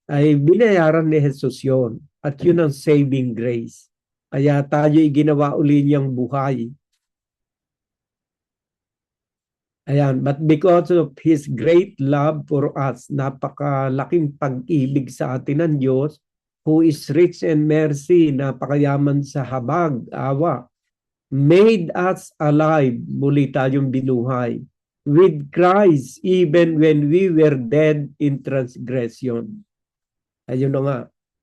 ay binayaran ni Jesus yun. At yun ang saving grace. Kaya tayo'y ginawa uli niyang buhay. Ayan, but because of His great love for us, napakalaking pag-ibig sa atin ng Diyos, who is rich in mercy, napakayaman sa habag, awa, made us alive, muli tayong binuhay, with Christ even when we were dead in transgression. Ayun na nga,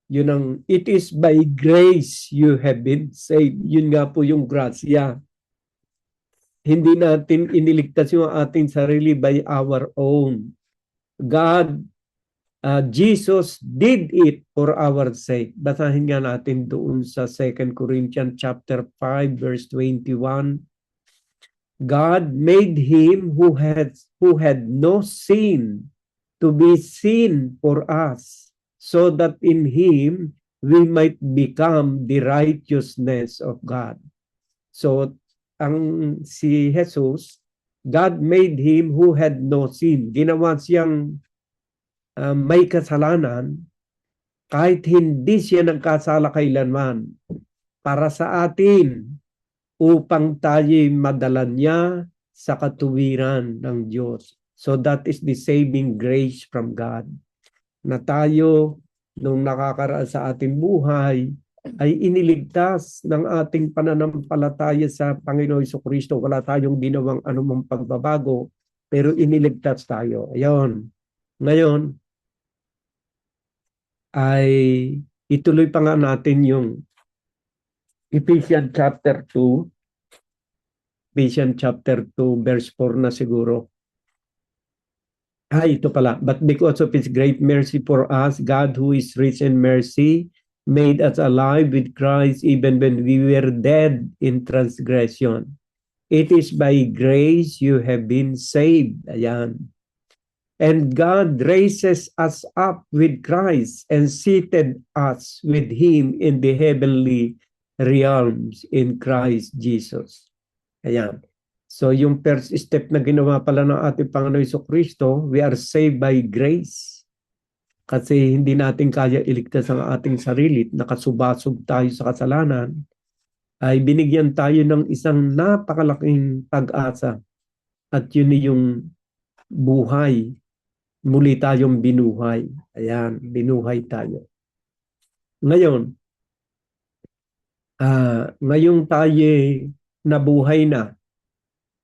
yun ang, it is by grace you have been saved. Yun nga po yung grasya. Hindi natin iniligtas yung ating sarili by our own. God, Jesus did it for our sake. Basahin nga natin doon sa 2 Corinthians chapter 5 verse 21. God made him who had no sin to be sin for us, so that in him we might become the righteousness of God. So si Jesus, God made him who had no sin. Ginawa siyang may kasalanan kahit hindi siya nagkasala kailanman para sa atin upang tayo'y madala niya sa katuwiran ng Diyos. So that is the saving grace from God. Na tayo, nung nakakaraan sa ating buhay, ay iniligtas ng ating pananampalataya sa Panginoon Jesucristo. Wala tayong ginawang anumang pagbabago, pero iniligtas tayo. Ayun. Ngayon, ay ituloy pa nga natin yung Ephesians chapter 2. Ephesians chapter 2, verse 4 na siguro. Ito pala. But because of His great mercy for us, God who is rich in mercy, made us alive with Christ even when we were dead in transgression. It is by grace you have been saved. Ayan. And God raises us up with Christ and seated us with Him in the heavenly realms in Christ Jesus. Ayan. So yung first step na ginawa pala ng ating Panginoon Jesucristo, we are saved by grace. Kasi hindi natin kaya iligtas ang ating sarili, nakasubasog tayo sa kasalanan, ay binigyan tayo ng isang napakalaking pag-asa. At yun yung buhay. Muli tayong binuhay. Ayan, binuhay tayo. Ngayon, ngayong tayo nabuhay na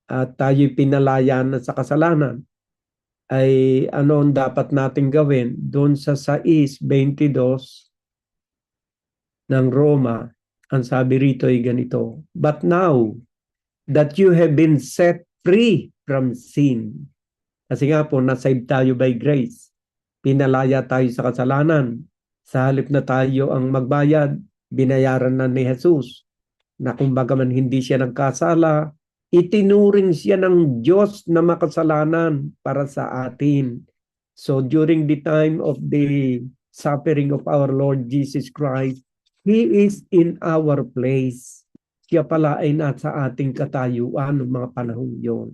at tayo pinalaya na sa kasalanan, ay ano ang dapat natin gawin? Doon sa 6:22 ng Roma, ang sabi rito ay ganito, but now that you have been set free from sin. Kasi nga po, nasave tayo by grace. Pinalaya tayo sa kasalanan. Sa halip na tayo ang magbayad, binayaran na ni Jesus. Na kumbaga man hindi siya nagkasala, itinuring siya ng Diyos na makasalanan para sa atin. So during the time of the suffering of our Lord Jesus Christ, He is in our place. Siya pala ay nasa ating katayuan ng mga panahon yon.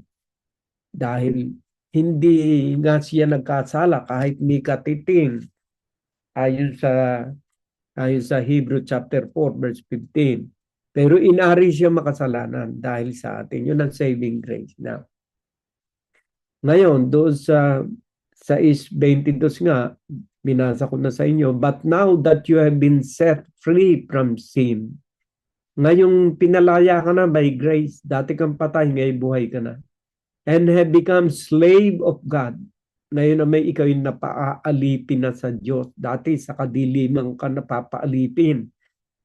Dahil hindi nga siya nagkasala kahit may katiting. Ayon sa Hebrew chapter 4 verse 15. Pero inari siya makasalanan dahil sa atin. Yun ang saving grace. Now, ngayon, doon sa 6:22 nga, binasa ko na sa inyo, but now that you have been set free from sin. Ngayong pinalaya ka na by grace, dati kang patay, ngayon buhay ka na. And have become slave of God. Ngayon na may ikaw yung napaalipin na sa Diyos. Dati sa kadiliman ka napapaalipin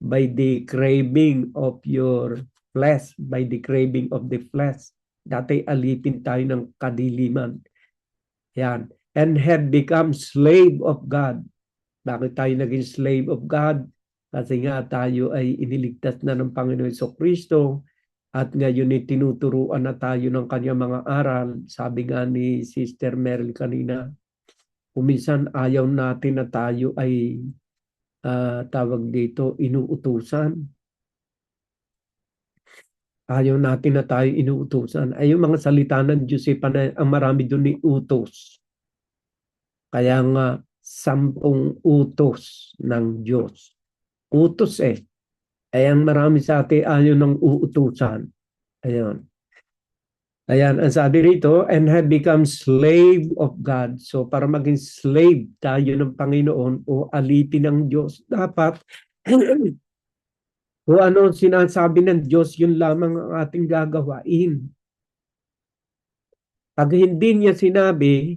by the craving of your flesh, by the craving of the flesh. Dati alipin tayo ng kadiliman. Yan. And have become slave of God. Bakit tayo naging slave of God? Kasi nga tayo ay iniligtas na ng Panginoon Jesucristo at ngayon ay tinuturuan na tayo ng kanyang mga aral. Sabi nga ni Sister Meryl kanina, kuminsan ayaw natin na tayo ay tawag dito, inuutusan. Ayaw natin na tayo inuutusan. Ay yung mga salita ng Diyos ang marami doon ni utos. Kaya nga 10 utos ng Diyos. Utos Kaya marami sa atin ayaw ng uutusan. Ayan. Ayan, ang sabi rito, and have become slave of God. So para maging slave tayo ng Panginoon o alipin ng Diyos, dapat kung ano sinasabi ng Diyos, yun lamang ang ating gagawain. Pag hindi niya sinabi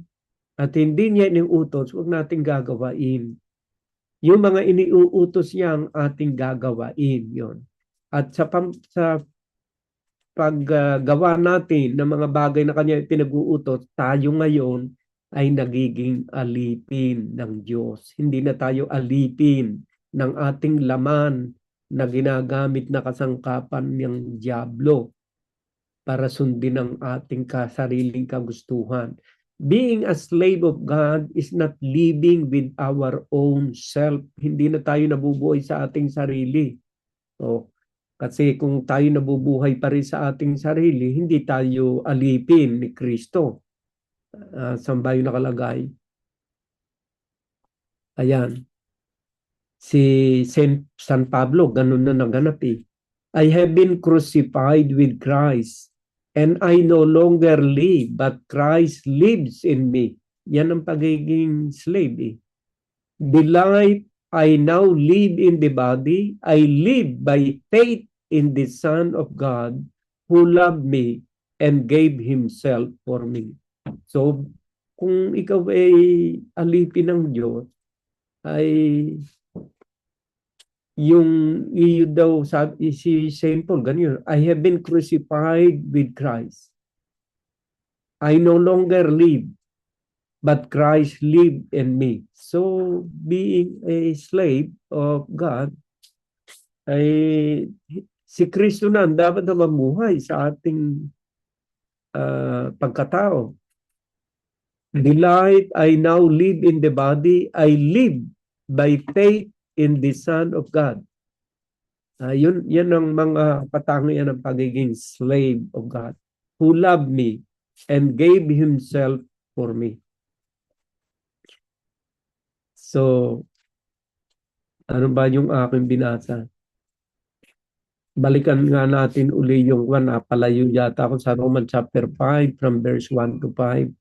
at hindi niya iniutos, huwag nating gagawain. Yung mga iniuutos niya ang ating gagawain. Yun. At sa paggawa natin ng mga bagay na kanya pinag-uutos, tayo ngayon ay nagiging alipin ng Diyos. Hindi na tayo alipin ng ating laman na ginagamit na kasangkapan ng dyablo para sundin ang ating sariling kagustuhan. Being a slave of God is not living with our own self. Hindi na tayo nabubuhay sa ating sarili. Kasi kung tayo nabubuhay pa rin sa ating sarili, hindi tayo alipin ni Kristo. Saan ba yung nakalagay? Ayan. Si San Pablo, ganun na naganap I have been crucified with Christ, and I no longer live, but Christ lives in me. Yan ang pagiging slave The life I now live in the body, I live by faith in the Son of God who loved me and gave Himself for me. So, kung ikaw ay alipin ng Diyos, ay yung iyo daw sabi si St. Paul, ganyan, I have been crucified with Christ. I no longer live, but Christ lived in me. So, being a slave of God, ay si Kristo na dapat na mamuhay sa ating pagkatao. The life I now live in the body, I live by faith in the Son of God. Yan ang mga patangian ng pagiging slave of God, who loved me and gave Himself for me. So, ano ba yung aking binasa? Balikan nga natin uli yung palayo yata ako sa Romans chapter 5 from verse 1 to 5.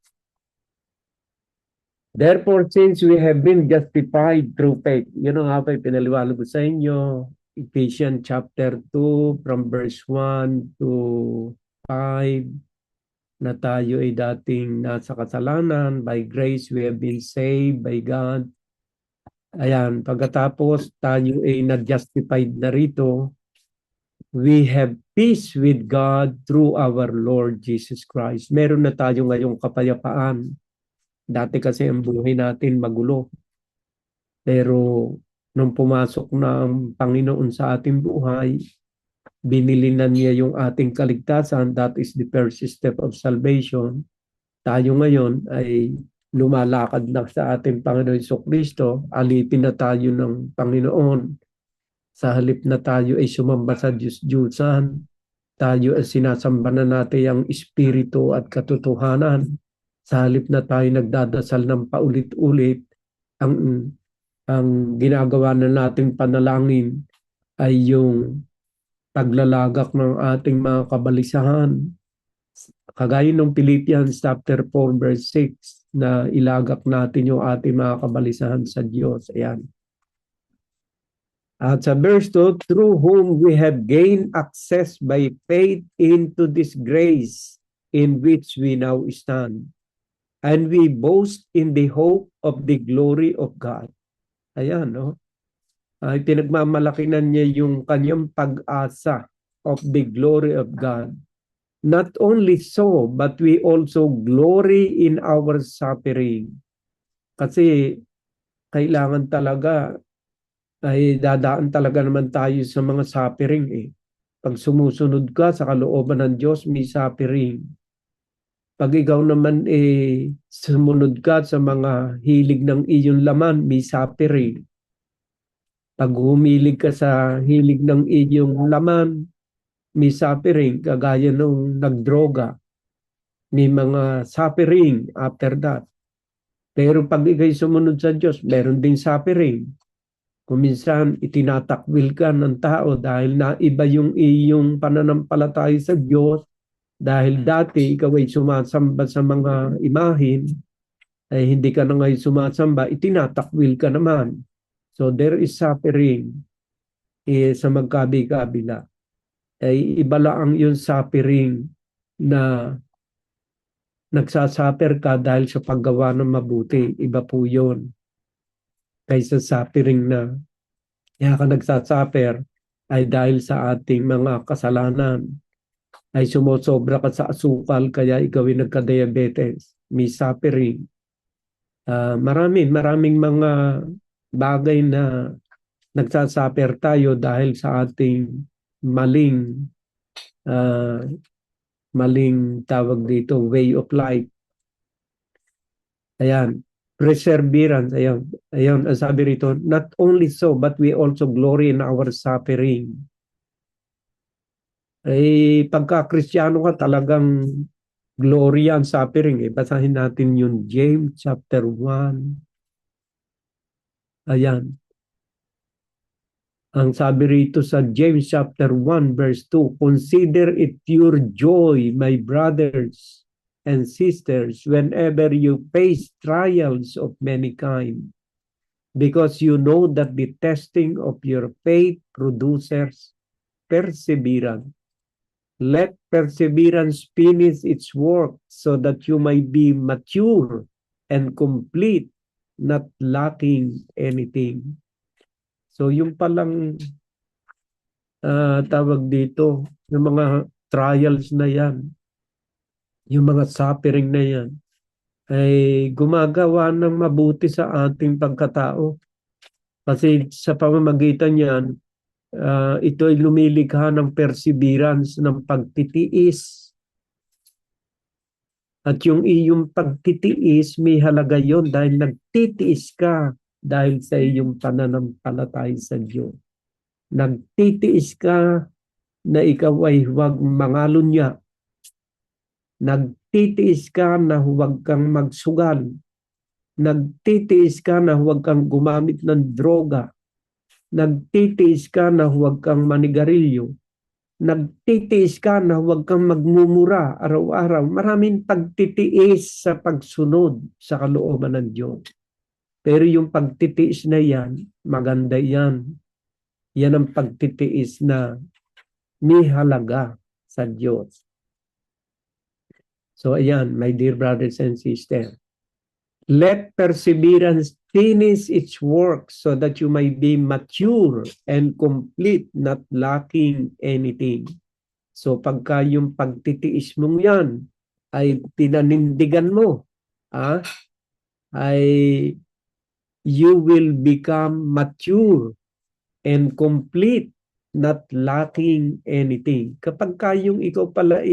Therefore, since we have been justified through faith, yun ang nga pinaliwanag ko sa inyo, Ephesians chapter 2 from verse 1 to 5, na tayo ay dating nasa kasalanan, by grace we have been saved by God. Ayan, pagkatapos tayo ay na-justified na rito, we have peace with God through our Lord Jesus Christ. Meron na tayo ngayong kapayapaan. Dati kasi ang buhay natin magulo. Pero nung pumasok na ang Panginoon sa ating buhay, binili na niya yung ating kaligtasan. That is the first step of salvation. Tayo ngayon ay lumalakad na sa ating Panginoon Jesucristo. Alipin na tayo ng Panginoon. Sa halip na tayo ay sumamba sa Diyos-Diyusan, tayo ay sinasamba na natin ang Espiritu at katotohanan. Sa halip na tayo nagdadasal ng paulit-ulit, ang ginagawa na nating panalangin ay yung paglalagak ng ating mga kabalisahan. Kagaya ng Philippians chapter 4 verse 6 na ilagak natin yung ating mga kabalisahan sa Diyos. Ayan. At sa verse 2, through whom we have gained access by faith into this grace in which we now stand. And we boast in the hope of the glory of God. Ayan, no? Ay pinagmamalaki na niya yung kanyang pag-asa of the glory of God. Not only so, but we also glory in our suffering. Kasi kailangan talaga ay dadaan talaga naman tayo sa mga suffering eh. Pag sumusunod ka sa kalooban ng Diyos, may suffering. Pag ikaw naman sumunod ka sa mga hilig ng iyong laman, may suffering. Pag humilig ka sa hilig ng iyong laman, may suffering, kagaya nung nagdroga. May mga suffering after that. Pero pag ikay sumunod sa Diyos, meron din suffering. Kung minsan itinatakwil ka ng tao dahil naiba yung iyong pananampalataya sa Diyos, dahil dati ikaw ay sumasamba sa mga imahin, ay hindi ka na ngayon sumasamba, itinatakwil ka naman. So there is suffering sa magkabi-kabila. Ay iba lang yung suffering na nagsasuffer ka dahil sa paggawa ng mabuti. Iba po yun. Kaysa suffering na kaya ka nagsasuffer ay dahil sa ating mga kasalanan. Ay sumusobra ka sa asukal kaya ikaw ay nagka-diabetes. May suffering. Maraming mga bagay na nagsasuffer tayo dahil sa ating maling tawag dito, way of life. Ayan, perseverance. Ayan, ang sabi rito, not only so, but we also glory in our suffering. Pagka-Kristiyano ka, talagang glory ang suffering. Basahin natin yung James chapter 1. Ayan. Ang sabi rito sa James chapter 1 verse 2, consider it pure joy, my brothers and sisters, whenever you face trials of many kind, because you know that the testing of your faith produces perseverance. Let perseverance finish its work so that you may be mature and complete, not lacking anything. So yung palang tawag dito, yung mga trials na yan, yung mga suffering na yan, ay gumagawa ng mabuti sa ating pagkatao. Kasi sa pamamagitan yan, ito ay lumilikha ng perseverance, ng pagtitiis. At yung iyong pagtitiis, may halaga yon dahil nagtitiis ka dahil sa iyong pananampalataya sa Diyos. Nagtitiis ka na ikaw ay huwag mangalunya. Nagtitiis ka na huwag kang magsugal. Nagtitiis ka na huwag kang gumamit ng droga. Nagtitiis ka na huwag kang manigarilyo. Nagtitiis ka na huwag kang magmumura araw-araw. Maraming pagtitiis sa pagsunod sa kalooban ng Diyos. Pero yung pagtitiis na yan, maganda yan. Yan ang pagtitiis na may halaga sa Diyos. So ayan, my dear brothers and sisters, let perseverance finish its work so that you may be mature and complete, not lacking anything. So pagka yung pagtitiis mong yan ay pinanindigan mo, ay you will become mature and complete, not lacking anything. Kapag kayong ikaw pala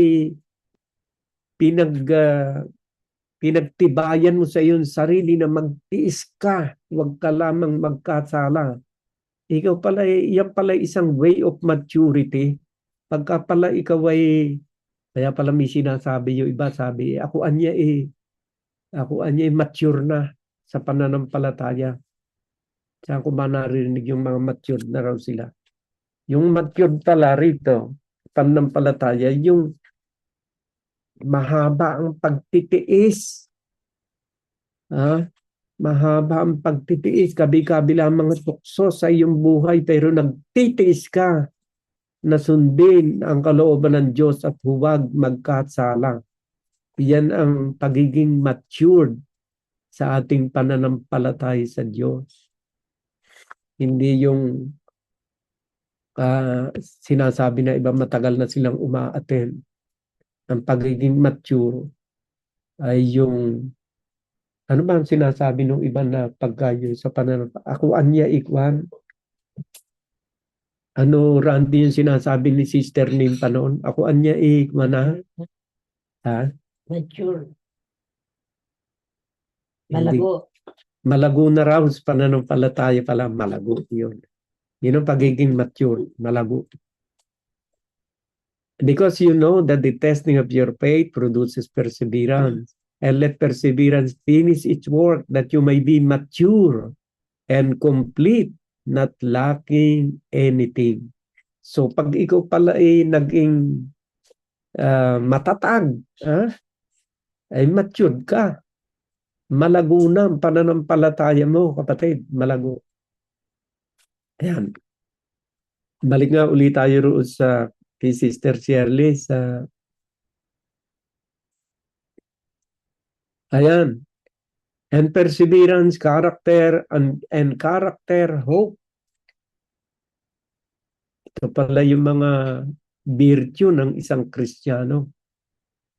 pinagtibayan mo sa iyong sarili na magtiis ka, huwag ka lamang magkasala. Ikaw pala, yan pala isang way of maturity. Pagka pala ikaw kaya pala may sinasabi yung iba, sabi, ako anya mature na sa pananampalataya. Saan ko ba narinig yung mga matured na raw sila? Yung matured pala rito, pananampalataya, yung mahaba ang pagtitiis. Mahaba ang pagtitiis. Kabi-kabila ang mga tukso sa iyong buhay, pero nagtitiis ka na sundin ang kalooban ng Diyos at huwag magkasala. Yan ang pagiging matured sa ating pananampalataya sa Diyos. Hindi yung sinasabi na iba matagal na silang umaattend. Ang pagiging mature ay yung, ano ba ang sinasabi ng iba na pagka yun sa pananampalataya? Ako anya ikwan. Ano, Randy, yung sinasabi ni Sister Ninta noon? Ako anya ikwan na? Ha? Mature. Hindi. Malago. Malago na raw sa pananampalataya pala. Malago yun. Yun ang pagiging mature. Malago. Because you know that the testing of your faith produces perseverance. And let perseverance finish its work that you may be mature and complete, not lacking anything. So pag ikaw pala ay naging matatag, ay matured ka. Malago na ang pananampalataya mo, kapatid. Malago. Ayan. Balik nga ulit tayo roon sa kay Sister Shirley sa ayan. And perseverance, character, and character, hope. Ito pala yung mga virtue ng isang Kristiyano.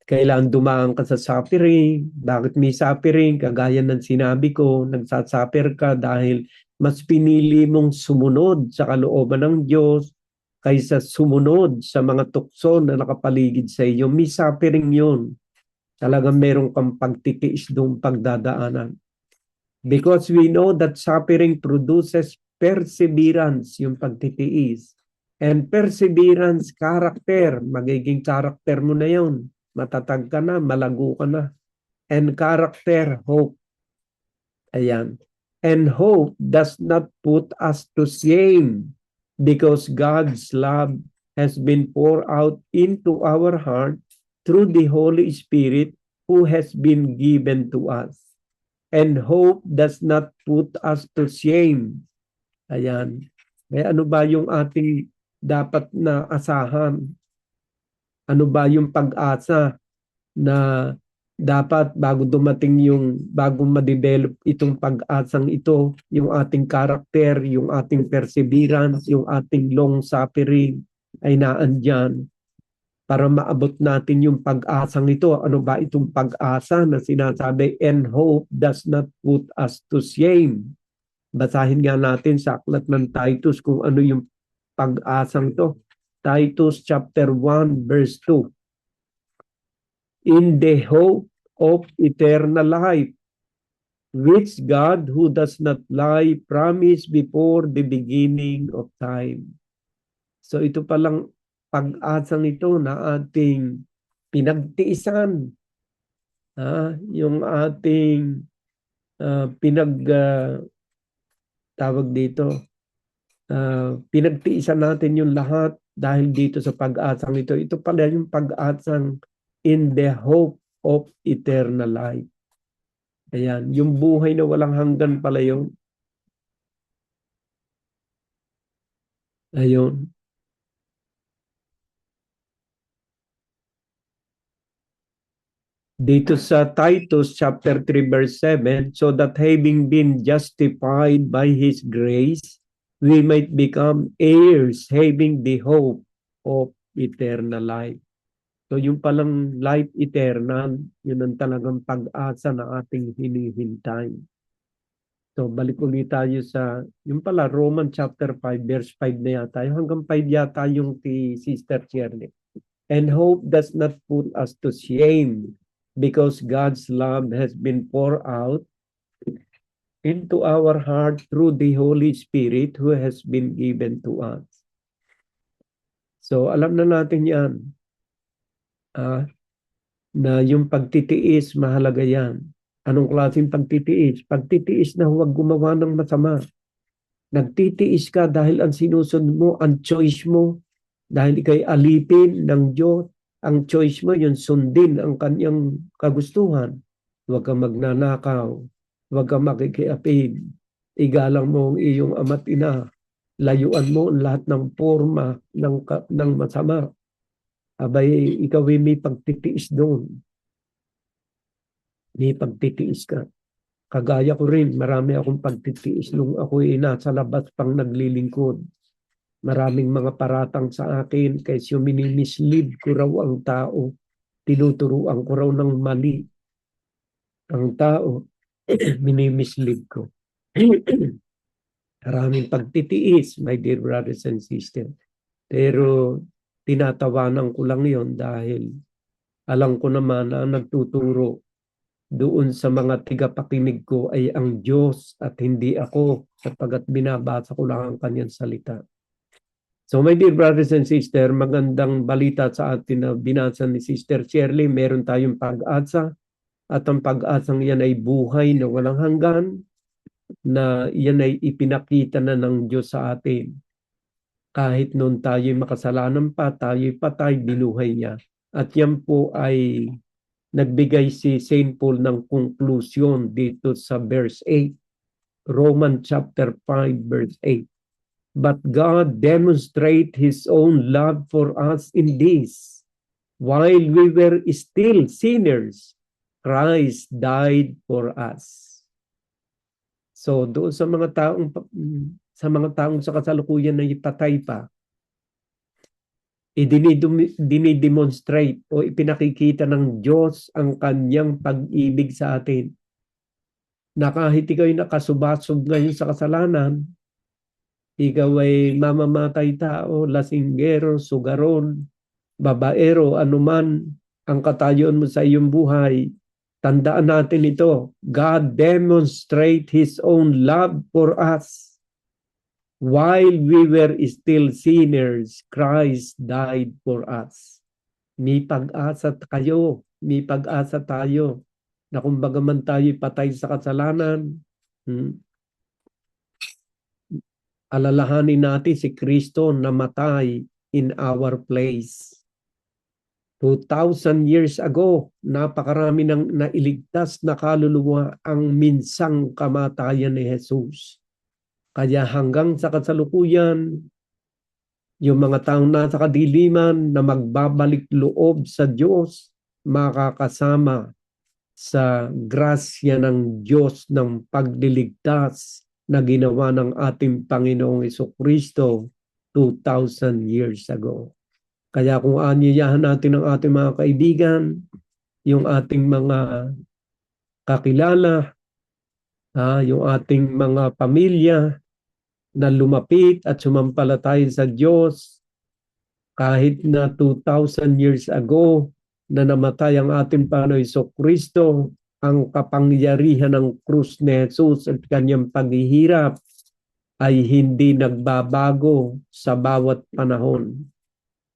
Kailangan dumaan ka sa suffering. Bakit may suffering? Kagaya ng sinabi ko, nagsasuffer ka dahil mas pinili mong sumunod sa kalooban ng Diyos kaysa sumunod sa mga tukso na nakapaligid sa iyo. May suffering yun. Talagang meron kang pagtitiis doong pagdadaanan. Because we know that suffering produces perseverance, yung pagtitiis. And perseverance, character. Magiging character mo na yun. Matatag ka na, malago ka na. And character, hope. Ayan. And hope does not put us to shame because God's love has been poured out into our heart through the Holy Spirit who has been given to us. And hope does not put us to shame. Ayan. Kaya ano ba yung ating dapat na asahan? Ano ba yung pag-asa na dapat bago dumating yung bagong ma-develop itong pag-asang ito, yung ating character, yung ating perseverance, yung ating long suffering ay naandyan para maabot natin yung pag-asang ito. Ano ba itong pag-asa na sinasabi? And hope does not put us to shame. Basahin nga natin sa aklat ng Titus kung ano yung pag-asang ito. Titus chapter 1 verse 2. In the hope of eternal life, which God who does not lie promised before the beginning of time. So ito palang pag-asang ito na ating pinagtiisan. Yung ating tawag dito, pinagtiisan natin yung lahat dahil dito sa pag-asang ito. Ito pala yung pag-asang in the hope of eternal life. Ayan, yung buhay na walang hanggan pala yun. Ayun. Dito sa Titus chapter 3 verse 7, so that having been justified by His grace, we might become heirs, having the hope of eternal life. So yung palang life eternal, yun ang talagang pag-asa na ating hinihintay. So balik ulit tayo sa, yung pala Roman chapter 5 verse 5 na yata. Hanggang 5 yata yung kay Sister Shirley. And hope does not put us to shame because God's love has been poured out into our heart through the Holy Spirit who has been given to us. So alam na natin yan. Na yung pagtitiis, mahalaga yan. Anong klaseng pagtitiis? Pagtitiis na huwag gumawa ng masama. Nagtitiis ka dahil ang sinusunod mo, ang choice mo, dahil ikay alipin ng Diyos, ang choice mo, yun sundin ang kanyang kagustuhan. Huwag kang magnanakaw, huwag kang makikiapid, igalang mo ang iyong ama't ina, layuan mo ang lahat ng forma ng masama. Abay, ikaw ay may pagtitiis doon. May pagtitiis ka. Kagaya ko rin, marami akong pagtitiis nung ako ay nasa labas pang naglilingkod. Maraming mga paratang sa akin kasi minimislead ko raw ang tao. tinuturuan ko raw ng mali ang tao, minimislead ko. Maraming pagtitiis, my dear brothers and sisters. Pero tinatawanan ko lang yon dahil alam ko naman na nagtuturo doon sa mga tigapakinig ko ay ang Diyos at hindi ako, sapagkat binabasa ko lang ang kanyang salita. So my dear brothers and sisters, magandang balita sa atin na binasa ni Sister Shirley. Meron tayong pag-asa at ang pag-asang yan ay buhay na walang hanggan, na yan ay ipinakita na ng Diyos sa atin. Kahit noon tayo'y makasalanan pa, tayo'y patay, binuhay niya. At yan po ay nagbigay si St. Paul ng conclusion dito sa verse 8. Romans chapter 5 verse 8. But God demonstrate His own love for us in this: while we were still sinners, Christ died for us. So doon sa mga taong sa kasalukuyan na ipatay pa, dinidemonstrate o ipinakikita ng Diyos ang kanyang pag-ibig sa atin. Na kahit ikaw ay nakasubasog ngayon sa kasalanan, ikaw ay mamamatay tao, lasinggero, sugaron, babaero, anuman ang katayuan mo sa iyong buhay, tandaan natin ito: God demonstrate His own love for us. While we were still sinners, Christ died for us. May pag-asa kayo, may pag-asa tayo, na kumbaga man tayo patay sa kasalanan, alalahanin natin si Kristo namatay in our place. 2,000 years ago, napakarami ng nailigtas na kaluluwa ang minsang kamatayan ni Jesus. Kaya hanggang sa kasalukuyan, yung mga taong nasa kadiliman na magbabalik loob sa Diyos, makakasama sa grasya ng Diyos ng pagliligtas na ginawa ng ating Panginoong Jesucristo 2,000 years ago. Kaya kung aanyayahan natin ang ating mga kaibigan, yung ating mga kakilala, yung ating mga pamilya na lumapit at sumampalataya sa Diyos, kahit na 2,000 years ago na namatay ang ating Panginoong Jesucristo, ang kapangyarihan ng krus ni Jesus at kanyang paghihirap ay hindi nagbabago sa bawat panahon.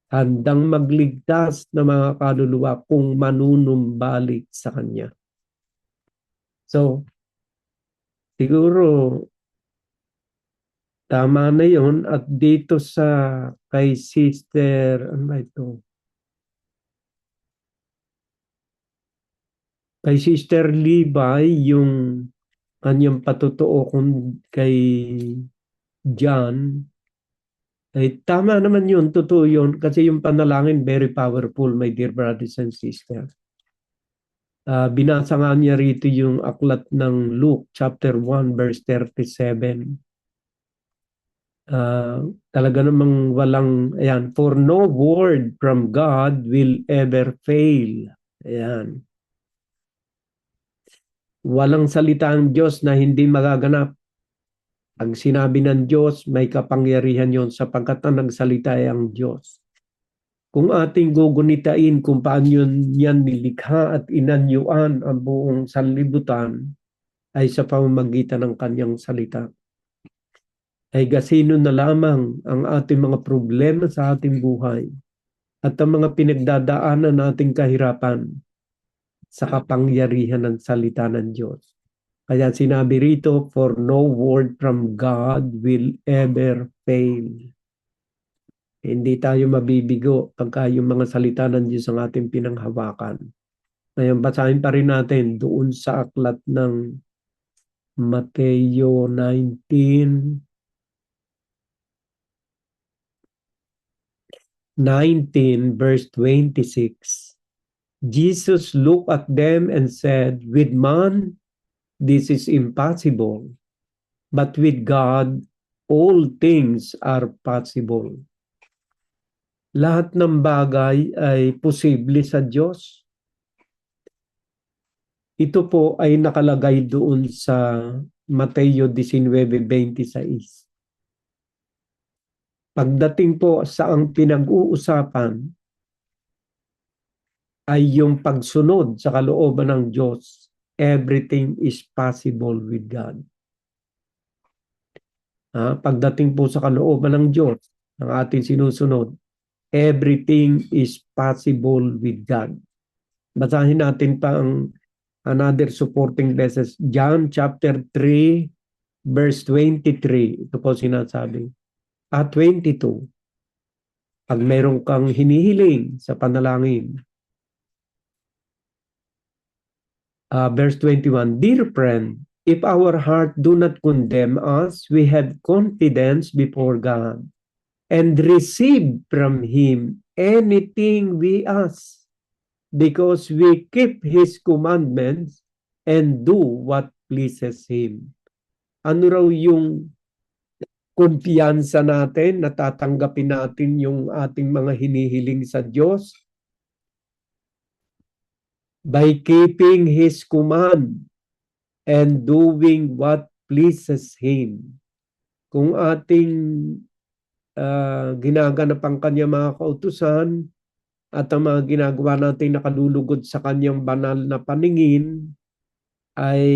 Handang magligtas ng mga kaluluwa kung manunumbalik sa Kanya. So, siguro tama na yun. At dito sa kay Sister, ano ba ito? Kay Sister Levi, yung kanyang patutuo kung kay John, ay tama naman yun, totoo yun, kasi yung panalangin very powerful, my dear brothers and sisters. Binasa nga niya rito yung aklat ng Luke chapter 1 verse 37. Talaga namang walang, ayan, for no word from God will ever fail. Ayan. Walang salita ng Diyos na hindi magaganap. Ang sinabi ng Diyos, may kapangyarihan yon sapagkat ang nagsalita ay ang Diyos. Kung ating gugunitain kung paano yan nilikha at inanyuan ang buong sanlibutan, ay sa pamamagitan ng kanyang salita. Ay gasino na lamang ang ating mga problema sa ating buhay at ang mga pinagdadaanan nating kahirapan sa kapangyarihan ng salita ng Diyos. Kaya sinabi rito, for no word from God will ever fail. Hindi tayo mabibigo pagka yung mga salita ng Diyos ang ating pinanghawakan. Ngayon, basahin pa rin natin doon sa aklat ng Mateo 19 verse 26. Jesus looked at them and said, with man, this is impossible, but with God, all things are possible. Lahat ng bagay ay posible sa Diyos. Ito po ay nakalagay doon sa Mateo 19:26. Pagdating po sa ang pinag-uusapan ay yung pagsunod sa kalooban ng Diyos, everything is possible with God. Pagdating po sa kalooban ng Diyos, ang ating sinusunod, everything is possible with God. Basahin natin pa ang another supporting verses. John chapter 3 verse 23. Ito po sinasabi. At 22. Pag meron kang hinihiling sa panalangin. Verse 21. Dear friend, if our heart do not condemn us, we have confidence before God and receive from Him anything we ask, because we keep His commandments and do what pleases Him. Ano raw yung kumpiyansa natin na tatanggapin natin yung ating mga hinihiling sa Diyos? By keeping His command and doing what pleases Him. Kung ating ginaganap ang kanyang mga kautusan at ang mga ginagawa natin nakalulugod sa kanyang banal na paningin, ay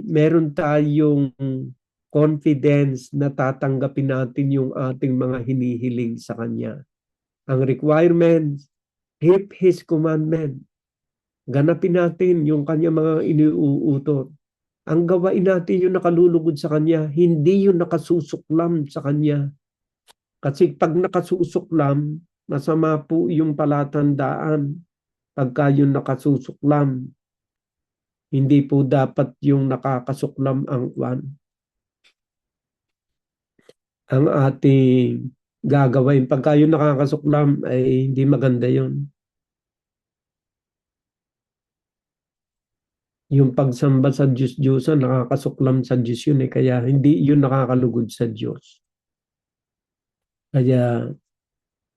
meron tayong confidence na tatanggapin natin yung ating mga hinihiling sa kanya. Ang requirements, keep His commandment. Ganapin natin yung kanyang mga iniuutot. Ang gawain natin yung nakalulugod sa kanya, hindi yung nakasusuklam sa kanya. Kasi pag nakasusuklam, masama po yung palatandaan. Pagka yung nakasusuklam, hindi po dapat yung nakakasuklam ang kwan. Ang ating gagawin. Pagka yung nakakasuklam, ay hindi maganda yun. Yung pagsamba sa Diyos-Diyosan, nakakasuklam sa Diyos yun kaya hindi yun nakakalugod sa Diyos. Kaya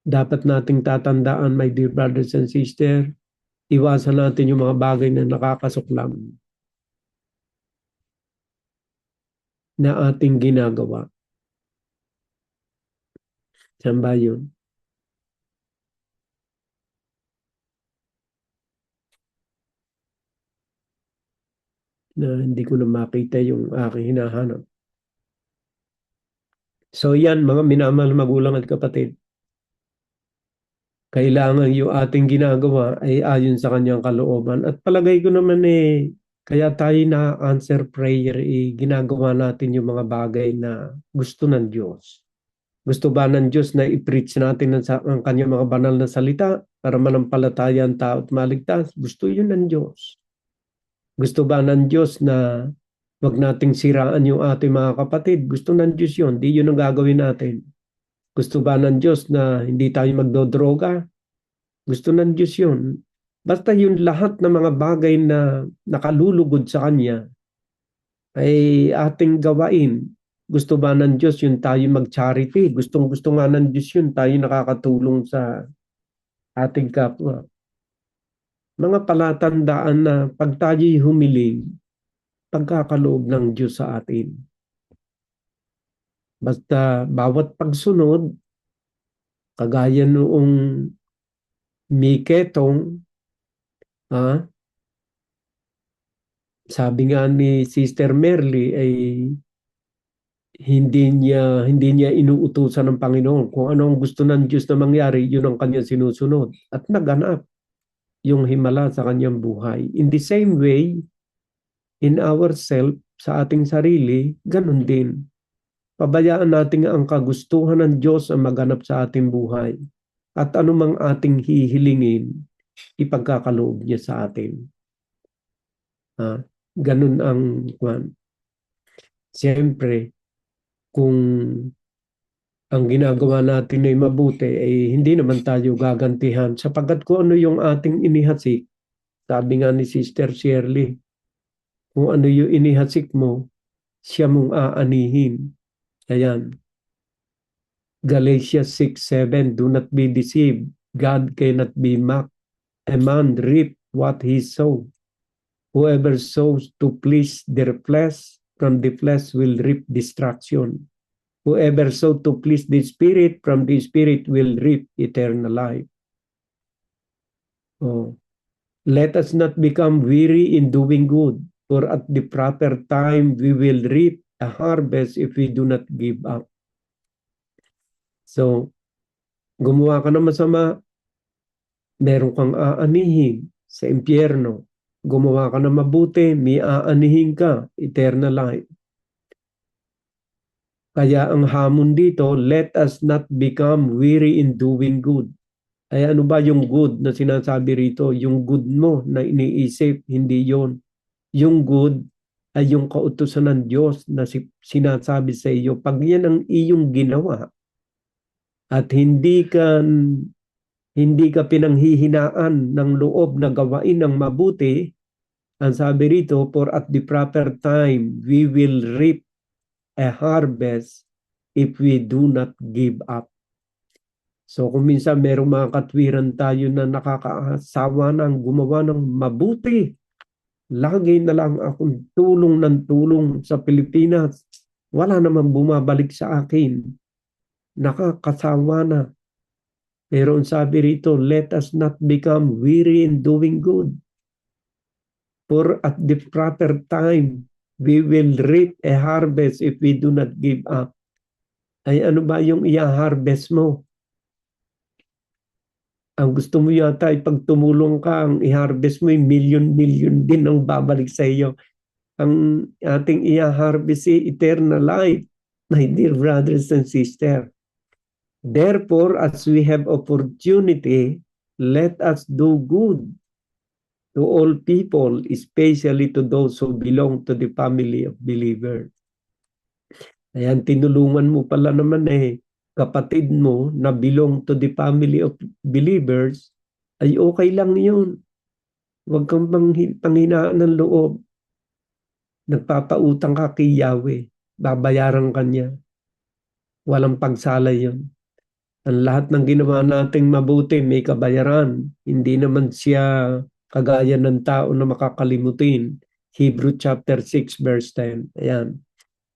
dapat nating tatandaan, my dear brothers and sisters, iwasan natin yung mga bagay na nakakasuklam na ating ginagawa. Saan ba yun? Na hindi ko na makita yung aking hinahanap. So yan, mga minamahal magulang at kapatid. Kailangan yung ating ginagawa ay ayon sa kanyang kalooban. At palagay ko naman kaya tayo na-answer prayer, ginagawa natin yung mga bagay na gusto ng Diyos. Gusto ba ng Diyos na i-preach natin ang kanyang mga banal na salita para manampalataya ang tao at maligtas? Gusto yun ng Diyos. Gusto ba ng Diyos na wag nating siraan yung ating mga kapatid? Gusto ng Diyos yun. Di yun ang gagawin natin. Gusto ba ng Diyos na hindi tayo magdodroga? Gusto ng Diyos yun. Basta yung lahat ng mga bagay na nakalulugod sa Kanya ay ating gawain. Gusto ba ng Diyos yun tayo mag-charity? Gusto nga ng Diyos yun tayo nakakatulong sa ating kapwa. Mga palatandaan na pag tayo'y humiling, pagkakaloob ng Diyos sa atin. Basta bawat pagsunod, kagaya noong Miketong, sabi nga ni Sister Merly ay hindi niya inuutusan ng Panginoon. Kung ano ang gusto ng Diyos na mangyari, yun ang kanyang sinusunod. At naganap yung himala sa kanyang buhay. In the same way, in ourselves, sa ating sarili, ganun din. Pabayaan natin ang kagustuhan ng Diyos ang maganap sa ating buhay. At anumang ating hihilingin, ipagkakaloob niya sa atin. Ganun ang kwan. Siyempre, kung ang ginagawa natin ay mabuti, ay hindi naman tayo gagantihan. Sapagkat kung ano yung ating inihasik, sabi nga ni Sister Shirley, kung ano yung inihasik mo, siya mong aanihin. Ayan. Galatians 6:7, do not be deceived. God cannot be mocked. A man reap what he sows. Whoever sows to please their flesh, from the flesh will reap destruction. Whoever sows to please the Spirit, from the Spirit will reap eternal life. Oh. Let us not become weary in doing good, for at the proper time we will reap a harvest if we do not give up. So, gumawa ka ng masama, meron kang aanihin sa impyerno. Gumawa ka ng mabuti, may aanihin ka, eternal life. Kaya ang hamon dito, let us not become weary in doing good. Ay ano ba yung good na sinasabi rito? Yung good mo na iniisip, hindi yon. Yung good ay yung kautusan ng Diyos na sinasabi sa iyo. Pag yan ang iyong ginawa at hindi ka pinanghihinaan ng loob na gawain ng mabuti, ang sabi rito, for at the proper time, we will reap a harvest if we do not give up. So kung minsan merong mga katwiran tayo na nakakaasawa ng gumawa ng mabuti, lagi na lang akong tulong ng tulong sa Pilipinas, wala namang bumabalik sa akin. Nakakasawa na. Pero ang sabi rito, let us not become weary in doing good. For at the proper time, we will reap a harvest if we do not give up. Ay ano ba yung i-harvest mo? Ang gusto mo yata ay pag tumulong ka, ang i-harvest mo ay million-million din ang babalik sa iyo. Ang ating i-harvest ay eternal life, my dear brothers and sisters. Therefore, as we have opportunity, let us do good to all people, especially to those who belong to the family of believers. Ayan, tinulungan mo pala naman kapatid mo na belong to the family of believers, ay okay lang yun. Huwag kang panghinaan ng loob. Nagpapautang ka kay Yahweh, babayaran ka niya. Walang pagsala yun. Ang lahat ng ginawa nating mabuti may kabayaran. Hindi naman siya kagaya ng tao na makakalimutin. Hebrew chapter 6 verse 10. Ayan.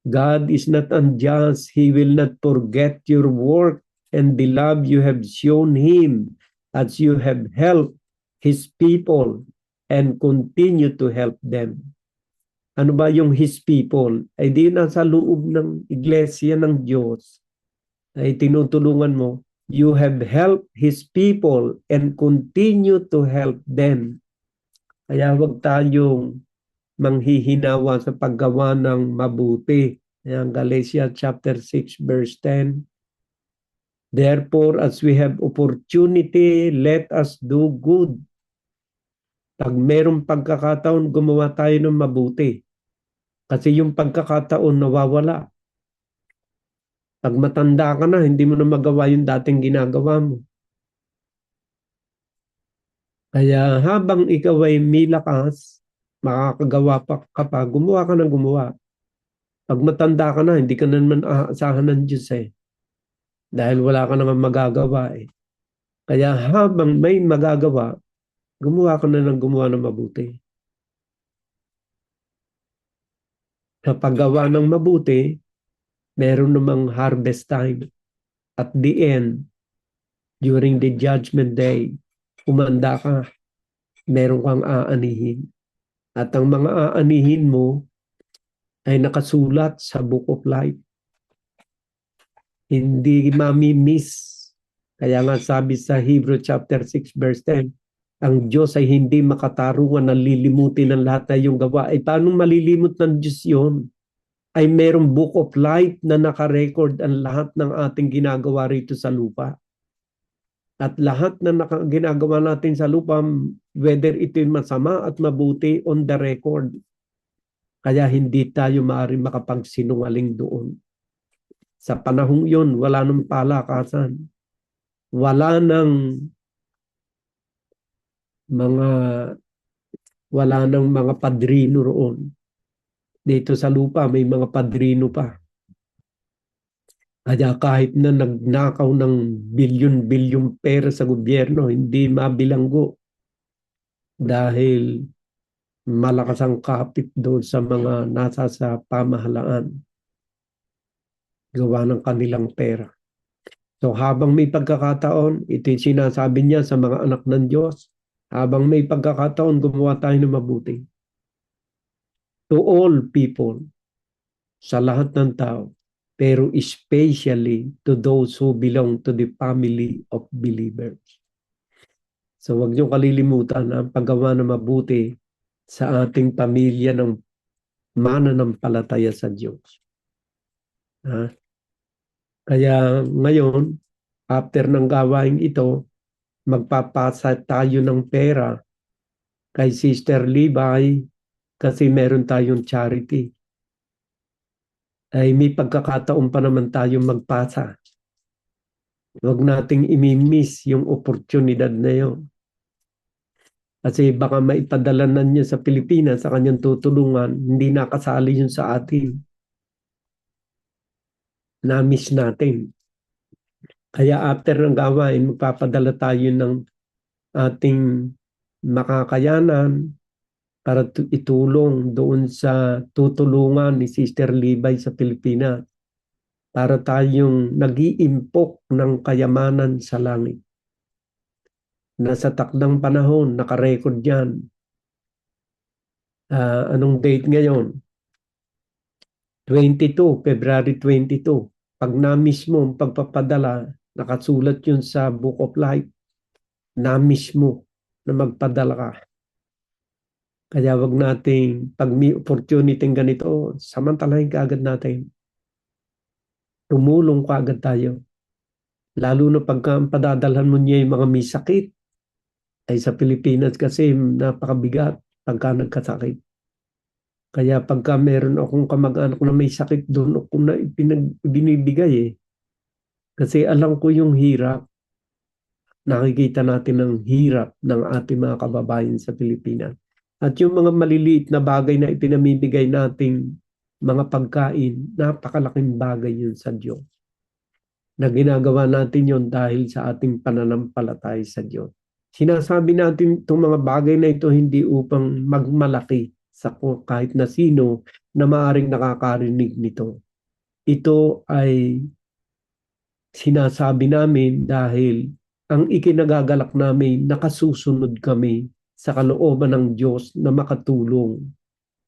God is not unjust. He will not forget your work and the love you have shown Him as you have helped His people and continue to help them. Ano ba yung His people? Ay di nasa loob ng iglesia ng Diyos. Ay tinutulungan mo. You have helped His people and continue to help them. Kaya huwag tayong manghihinawa sa paggawa ng mabuti. Ayan, Galatians chapter 6 verse 10. Therefore, as we have opportunity, let us do good. Pag merong pagkakataon, gumawa tayo ng mabuti. Kasi yung pagkakataon nawawala. Pag matanda ka na, hindi mo na magawa yung dating ginagawa mo. Kaya habang ikaw ay may lakas, makakagawa pa ka pa, gumawa ka ng gumawa. Pag matanda ka na, hindi ka na naman aasahan ng Diyos Dahil wala ka naman magagawa Kaya habang may magagawa, gumawa ka na ng gumawa ng mabuti. Sa paggawa ng mabuti, meron namang harvest time. At the end, during the judgment day, umanda ka, meron kang aanihin. At ang mga aanihin mo ay nakasulat sa Book of Life. Hindi mami-miss. Kaya nga sabi sa Hebrew chapter 6 verse 10, ang Diyos ay hindi makatarungan na lilimutin ang lahat na iyong gawa. Ay paano malilimot ng Diyos yun? Ay merong Book of Life na nakarecord ang lahat ng ating ginagawa rito sa lupa. At lahat na ginagawa natin sa lupa, whether ito'y masama at mabuti, on the record. Kaya hindi tayo maaaring makapagsinungaling doon. Sa panahong yun, wala nang palakasan. Wala nang mga padrino roon. Dito sa lupa, may mga padrino pa. Kaya kahit na nagnakaw ng bilyon-bilyong pera sa gobyerno, hindi mabilanggo dahil malakas ang kapit doon sa mga nasa sa pamahalaan gawa ng kanilang pera. So habang may pagkakataon, ito yung sinasabi niya sa mga anak ng Diyos, habang may pagkakataon, gumawa tayo ng mabuti. To all people, sa lahat ng tao, pero especially to those who belong to the family of believers. So huwag niyo kalilimutan ang paggawa ng mabuti sa ating pamilya ng mananampalataya sa Diyos. Ha? Kaya ngayon, after ng gawain ito, magpapasa tayo ng pera kay Sister Libay kasi meron tayong charity. Ay may pagkakataon pa naman tayong magpasa. Huwag nating imimiss yung oportunidad na yun. Kasi baka maipadala na niya sa Pilipinas sa kanyang tutulungan, hindi nakasali yun sa atin. Na-miss natin. Kaya after ng gawain, magpapadala tayo ng ating makakayanan para itulong doon sa tutulungan ni Sister Libay sa Pilipinas para tayong nag-iimpok ng kayamanan sa langit. Nasa takdang panahon, nakarecord yan. Anong date ngayon? 22, February 22. Pag na-miss mo ang pagpapadala, nakasulat yun sa Book of Life, na-miss mo na magpadala ka. Kaya wag nating, pag may opportunity ganito, samantalahin ka agad natin. Tumulong ka agad tayo. Lalo na pagka padadalhan mo niya yung mga may sakit. Ay sa Pilipinas kasi napakabigat pagka nagkasakit. Kaya pagka meron akong kamag-anak na may sakit, doon ako na binibigay eh. Kasi alam ko yung hirap. Nakikita natin ang hirap ng ating mga kababayan sa Pilipinas. At yung mga maliliit na bagay na ipinamimigay nating mga pagkain, napakalaking bagay yun sa Diyos. Na ginagawa natin yun dahil sa ating pananampalataya sa Diyos. Sinasabi natin itong mga bagay na ito hindi upang magmalaki sa kahit na sino na maaring nakakarinig nito. Ito ay sinasabi namin dahil ang ikinagagalak namin, nakasusunod kami sa kalooban ng Diyos na makatulong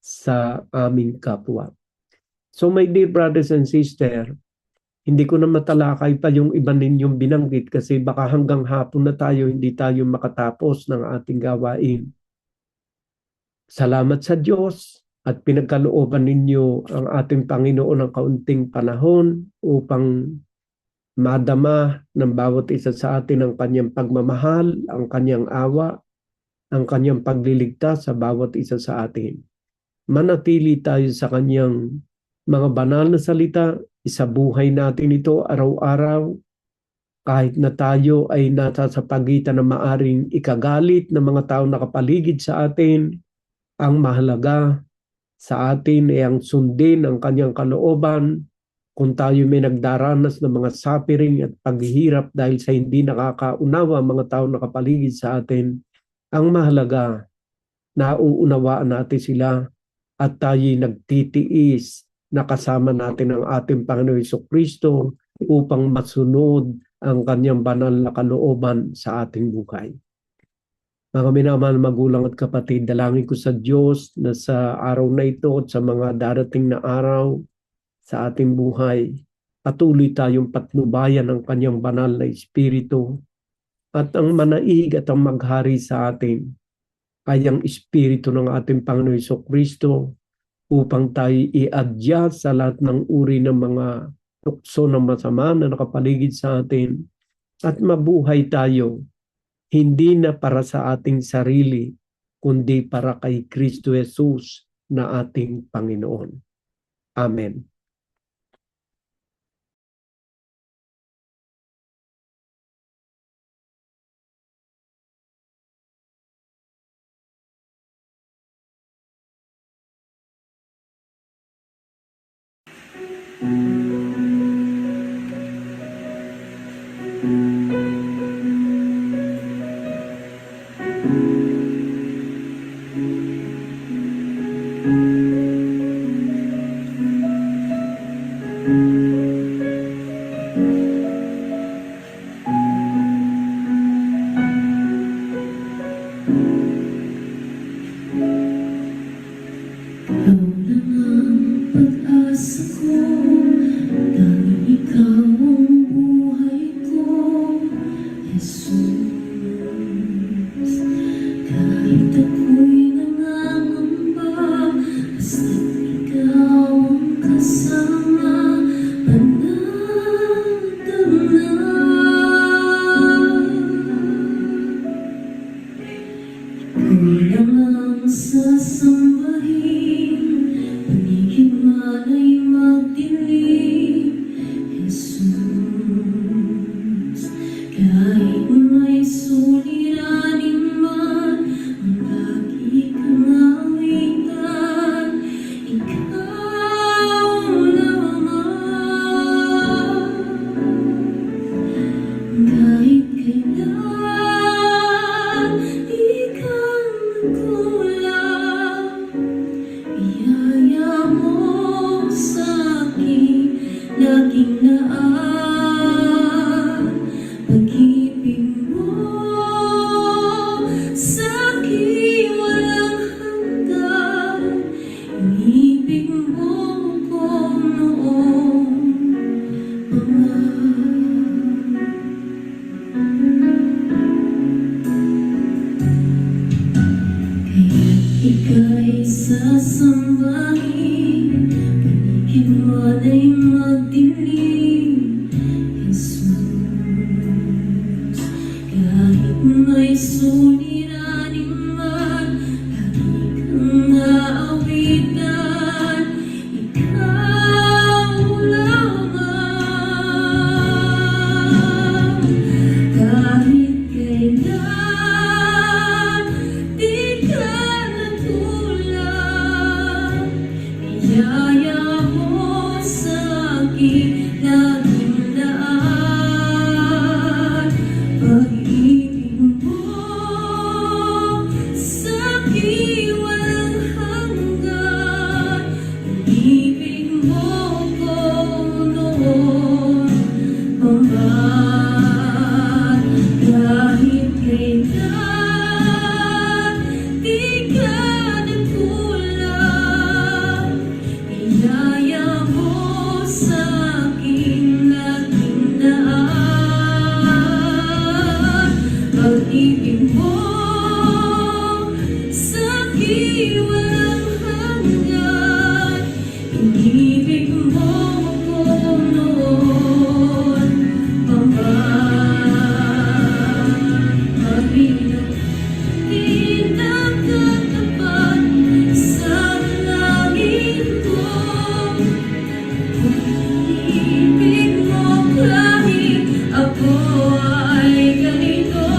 sa aming kapwa. So my dear brothers and sisters, hindi ko na matalakay pa yung iba ninyong binanggit kasi baka hanggang hapon na tayo, hindi tayo makatapos ng ating gawain. Salamat sa Diyos at pinagkalooban ninyo ang ating Panginoon ng kaunting panahon upang madama ng bawat isa sa atin ang kanyang pagmamahal, ang kanyang awa, ang kanyang pagliligtas sa bawat isa sa atin. Manatili tayo sa kanyang mga banal na salita, isabuhay natin ito araw-araw, kahit na tayo ay nasa sa pagitan ng maaring ikagalit ng mga tao nakapaligid sa atin, ang mahalaga sa atin ay ang sundin ang kanyang kalooban. Kung tayo may nagdaranas ng mga suffering at paghihirap dahil sa hindi nakakaunawa mga tao nakapaligid sa atin, ang mahalaga, nauunawaan natin sila at tayo'y nagtitiis na kasama natin ang ating Panginoon Jesucristo upang masunod ang kanyang banal na kalooban sa ating buhay. Mga minamahal magulang at kapatid, dalangin ko sa Diyos na sa araw na ito at sa mga darating na araw sa ating buhay, patuloy tayong patnubayan ng kanyang banal na Espiritu at ang manaig at ang maghari sa atin ay ang Espiritu ng ating Panginoon Jesucristo upang tayo i-adjust sa lahat ng uri ng mga tukso ng masama na nakapaligid sa atin at mabuhay tayo hindi na para sa ating sarili kundi para kay Kristo Jesus na ating Panginoon. Amen. pag-asa ko, tanging ikaw ang buhay ko, Jesus. Kahit ako'y nangangamba, basta't ikaw ang kasama, panatag na. Kulang ang sasambahin, paligid man ay magdilim, Jesus. Kahit may suliranin man, ang lagi kang awitan, ikaw lamang. Kahit kailan di ka nagkulang, biyaya mo sa'kin laging naan. Pag-ibig mo sa'kin walang hanggan, inibig mo ko noon pa man. Kaya't ika'y sasambahin, paligid mo ay magdilim, Jesus. Kahit may suliranin man, lagi kang naawitan, ikaw lamang. Kahit kailan di ka nagkulang, biyaya mo sa'kin laging daan. Pag-ibig mo sa'kin walang hanggan, inibig mo ko noon pa man. Kahit kailan di ka nagkulang, biyaya mo sa'kin laging daan. Pag-ibig mo sa'kin walang hanggan, inibig mo ko noon pa man. Pag-ibig di nakatapat sa langit ko, pag-ibig mo kahit ako ay ganito,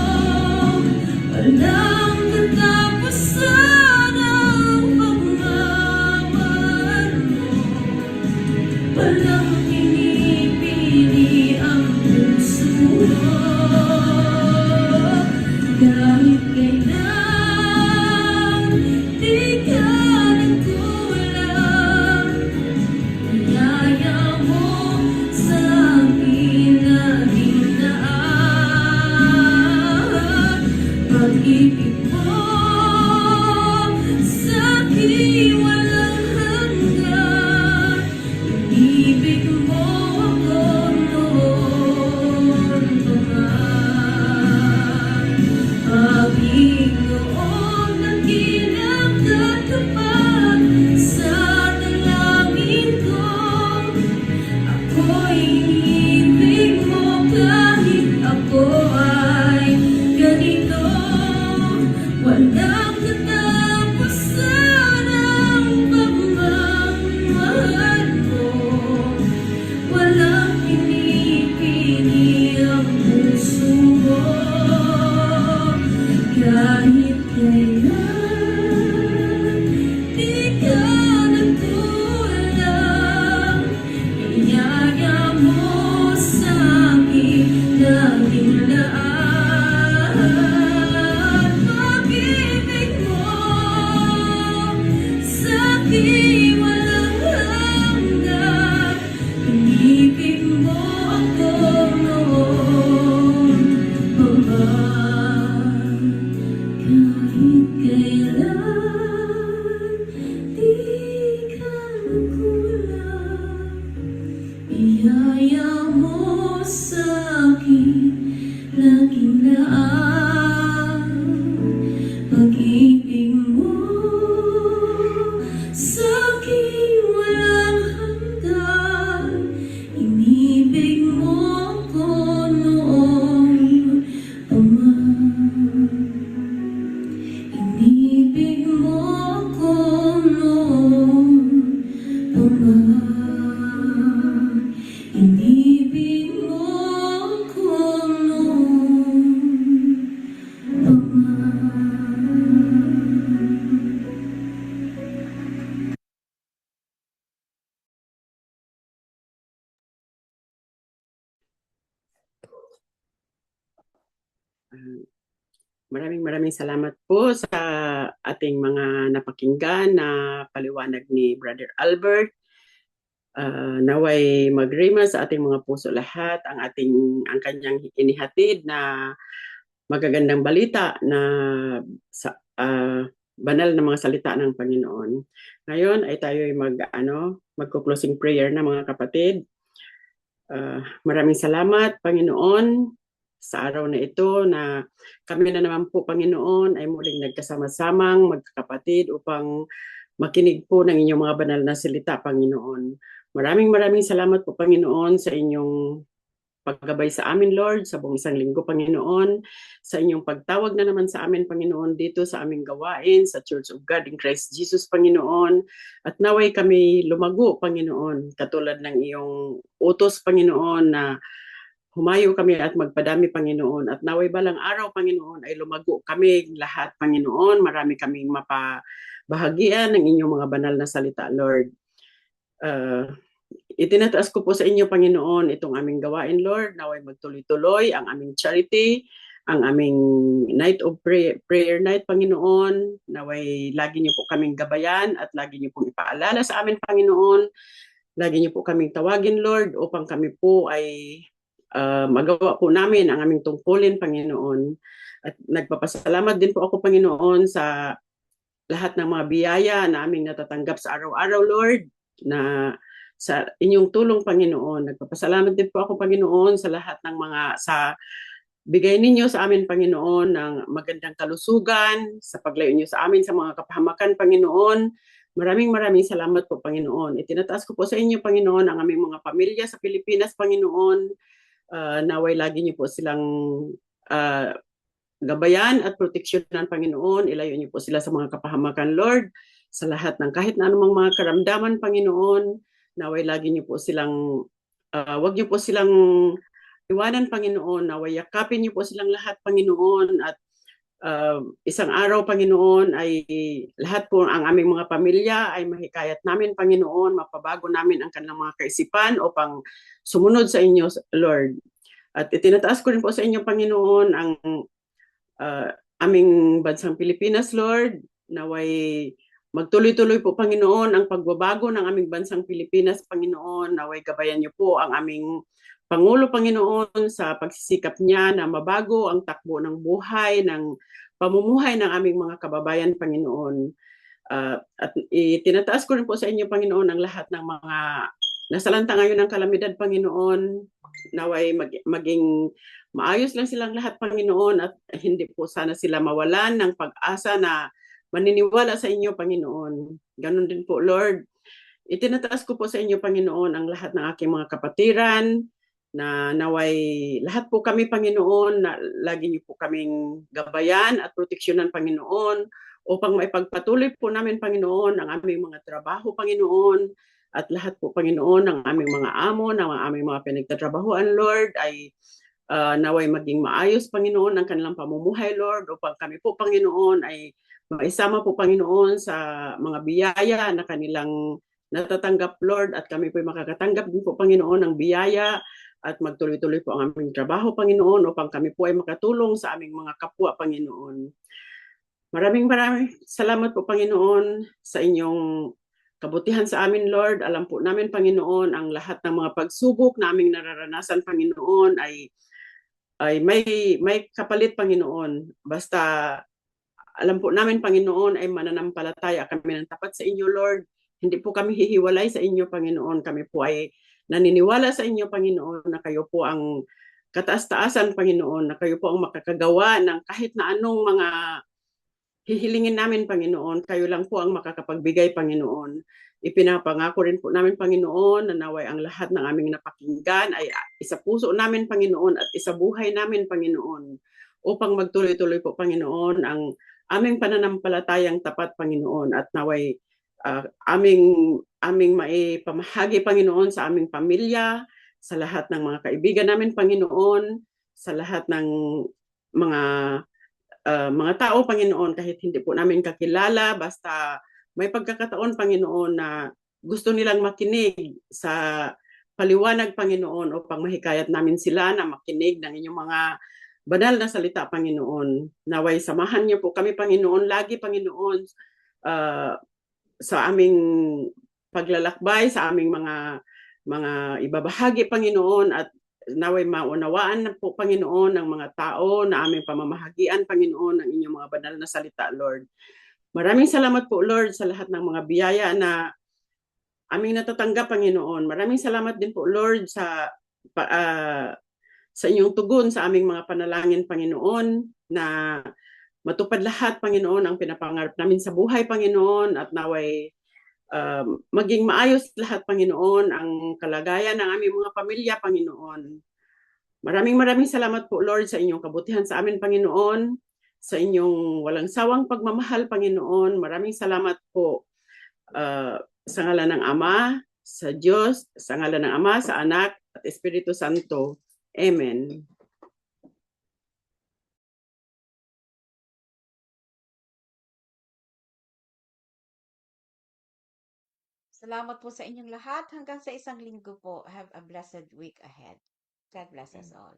walang katapusan ang pagmamahal mo. Walang pinipili ang puso mo. Kahit kailan di ka nagkulang, biyaya mo sa'kin laging daan. Pag-ibig mo sa'kin walang hanggan, inibig Inibig mo ako noon pa man. Maraming salamat po sa ating mga napakinggan na paliwanag ni Brother Albert. Naway magrima sa ating mga puso lahat ang kanyang inihatid na magagandang balita na sa banal na mga salita ng Panginoon. Ngayon ay tayo ay magko-closing prayer na mga kapatid. Maraming salamat Panginoon sa araw na ito na kami na naman po Panginoon ay muling nagkasama-samang magkakapatid upang makinig po ng inyong mga banal na salita Panginoon. Maraming salamat po Panginoon sa inyong paggabay sa amin Lord sa buong isang linggo Panginoon, sa inyong pagtawag na naman sa amin Panginoon dito sa aming gawain sa Church of God in Christ Jesus Panginoon, at naway kami lumago Panginoon katulad ng iyong utos Panginoon na humayo kami at magpadami Panginoon, at naway balang araw Panginoon ay lumago kami lahat Panginoon, marami kaming mapabahagian ng inyong mga banal na salita Lord. Itinataas ko po sa inyo Panginoon itong aming gawain Lord, naway magtuloy-tuloy ang aming charity, ang aming night of prayer night Panginoon, naway lagi niyo po kaming gabayan at lagi niyo pong ipaalala sa amin Panginoon, lagi niyo po kaming tawagin Lord upang kami po ay magawa po namin ang aming tungkulin Panginoon. At nagpapasalamat din po ako Panginoon sa lahat ng mga biyaya na aming natatanggap sa araw-araw Lord, na sa inyong tulong Panginoon. Nagpapasalamat din po ako Panginoon sa lahat ng sa bigay ninyo sa amin Panginoon ng magandang kalusugan, sa paglayo niyo sa amin sa mga kapahamakan Panginoon. Maraming salamat po Panginoon. Itinataas ko po sa inyo Panginoon ang aming mga pamilya sa Pilipinas Panginoon. Naway lagi niyo po silang gabayan at proteksyonan Panginoon. Ilayo niyo po sila sa mga kapahamakan Lord, sa lahat ng kahit na anumang mga karamdaman Panginoon. Naway lagi niyo po silang wag niyo po silang iwanan Panginoon, naway yakapin niyo po silang lahat Panginoon, at isang araw Panginoon ay lahat po ang aming mga pamilya ay mahikayat namin Panginoon, mapabago namin ang kanilang mga kaisipan upang sumunod sa inyo Lord. At itinataas ko rin po sa inyo Panginoon ang aming bansang Pilipinas Lord, naway magtuloy-tuloy po Panginoon ang pagbabago ng aming bansang Pilipinas Panginoon, naway gabayan niyo po ang aming Pangulo Panginoon sa pagsisikap niya na mabago ang takbo ng buhay, ng pamumuhay ng aming mga kababayan Panginoon. At itinataas ko rin po sa inyo Panginoon ang lahat ng mga nasalanta ngayon ng kalamidad Panginoon, naway maging maayos lang silang lahat Panginoon, at hindi po sana sila mawalan ng pag-asa na maniniwala sa inyo Panginoon. Ganon din po Lord. Itinataas ko po sa inyo Panginoon ang lahat ng aking mga kapatiran, na naway lahat po kami Panginoon, na lagi niyo po kaming gabayan at proteksyonan Panginoon upang maipagpatuloy po namin Panginoon ang aming mga trabaho Panginoon, at lahat po Panginoon ng aming mga amo, ng aming mga pinagtatrabahuan Lord ay naway maging maayos Panginoon ang kanilang pamumuhay Lord, upang kami po Panginoon ay maisama po Panginoon sa mga biyaya na kanilang natatanggap Lord, at kami po ay makakatanggap din po Panginoon ng biyaya, at magtuloy-tuloy po ang aming trabaho Panginoon upang kami po ay makatulong sa aming mga kapwa Panginoon. Maraming salamat po Panginoon sa inyong kabutihan sa amin Lord. Alam po namin Panginoon ang lahat ng mga pagsubok na aming nararanasan Panginoon ay may kapalit Panginoon. Basta alam po namin Panginoon ay mananampalataya kami ng tapat sa inyo Lord. Hindi po kami hihiwalay sa inyo Panginoon. Kami po ay naniniwala sa inyo Panginoon na kayo po ang kataas-taasan Panginoon, na kayo po ang makakagawa ng kahit na anong mga hihilingin namin Panginoon. Kayo lang po ang makakapagbigay Panginoon. Ipinapangako rin po namin Panginoon na naway ang lahat ng aming napakinggan ay isa puso namin Panginoon at isa buhay namin Panginoon, upang magtuloy-tuloy po Panginoon ang aming pananampalatayang tapat Panginoon, at naway aming maipamahagi, Panginoon, sa aming pamilya, sa lahat ng mga kaibigan namin, Panginoon, sa lahat ng mga mga tao, Panginoon, kahit hindi po namin kakilala, basta may pagkakataon, Panginoon, na gusto nilang makinig sa paliwanag, Panginoon, upang mahikayat namin sila na makinig ng inyong mga banal na salita, Panginoon. Naway samahan niyo po kami, Panginoon, lagi, Panginoon, sa aming paglalakbay, sa aming mga ibabahagi, Panginoon, at naway maunawaan na po, Panginoon, ng mga tao na aming pamamahagian, Panginoon, ng inyong mga banal na salita, Lord. Maraming salamat po, Lord, sa lahat ng mga biyaya na aming natatanggap, Panginoon. Maraming salamat din po, Lord, sa inyong tugon sa aming mga panalangin, Panginoon, na matupad lahat, Panginoon, ang pinapangarap namin sa buhay, Panginoon, at naway maging maayos lahat, Panginoon, ang kalagayan ng aming mga pamilya, Panginoon. Maraming salamat po, Lord, sa inyong kabutihan sa amin, Panginoon, sa inyong walang sawang pagmamahal, Panginoon. Maraming salamat po sa ngalan ng Ama, sa Diyos, sa ngalan ng Ama, sa Anak, at Espiritu Santo. Amen. Salamat po sa inyong lahat. Hanggang sa isang linggo po. Have a blessed week ahead. God bless us all.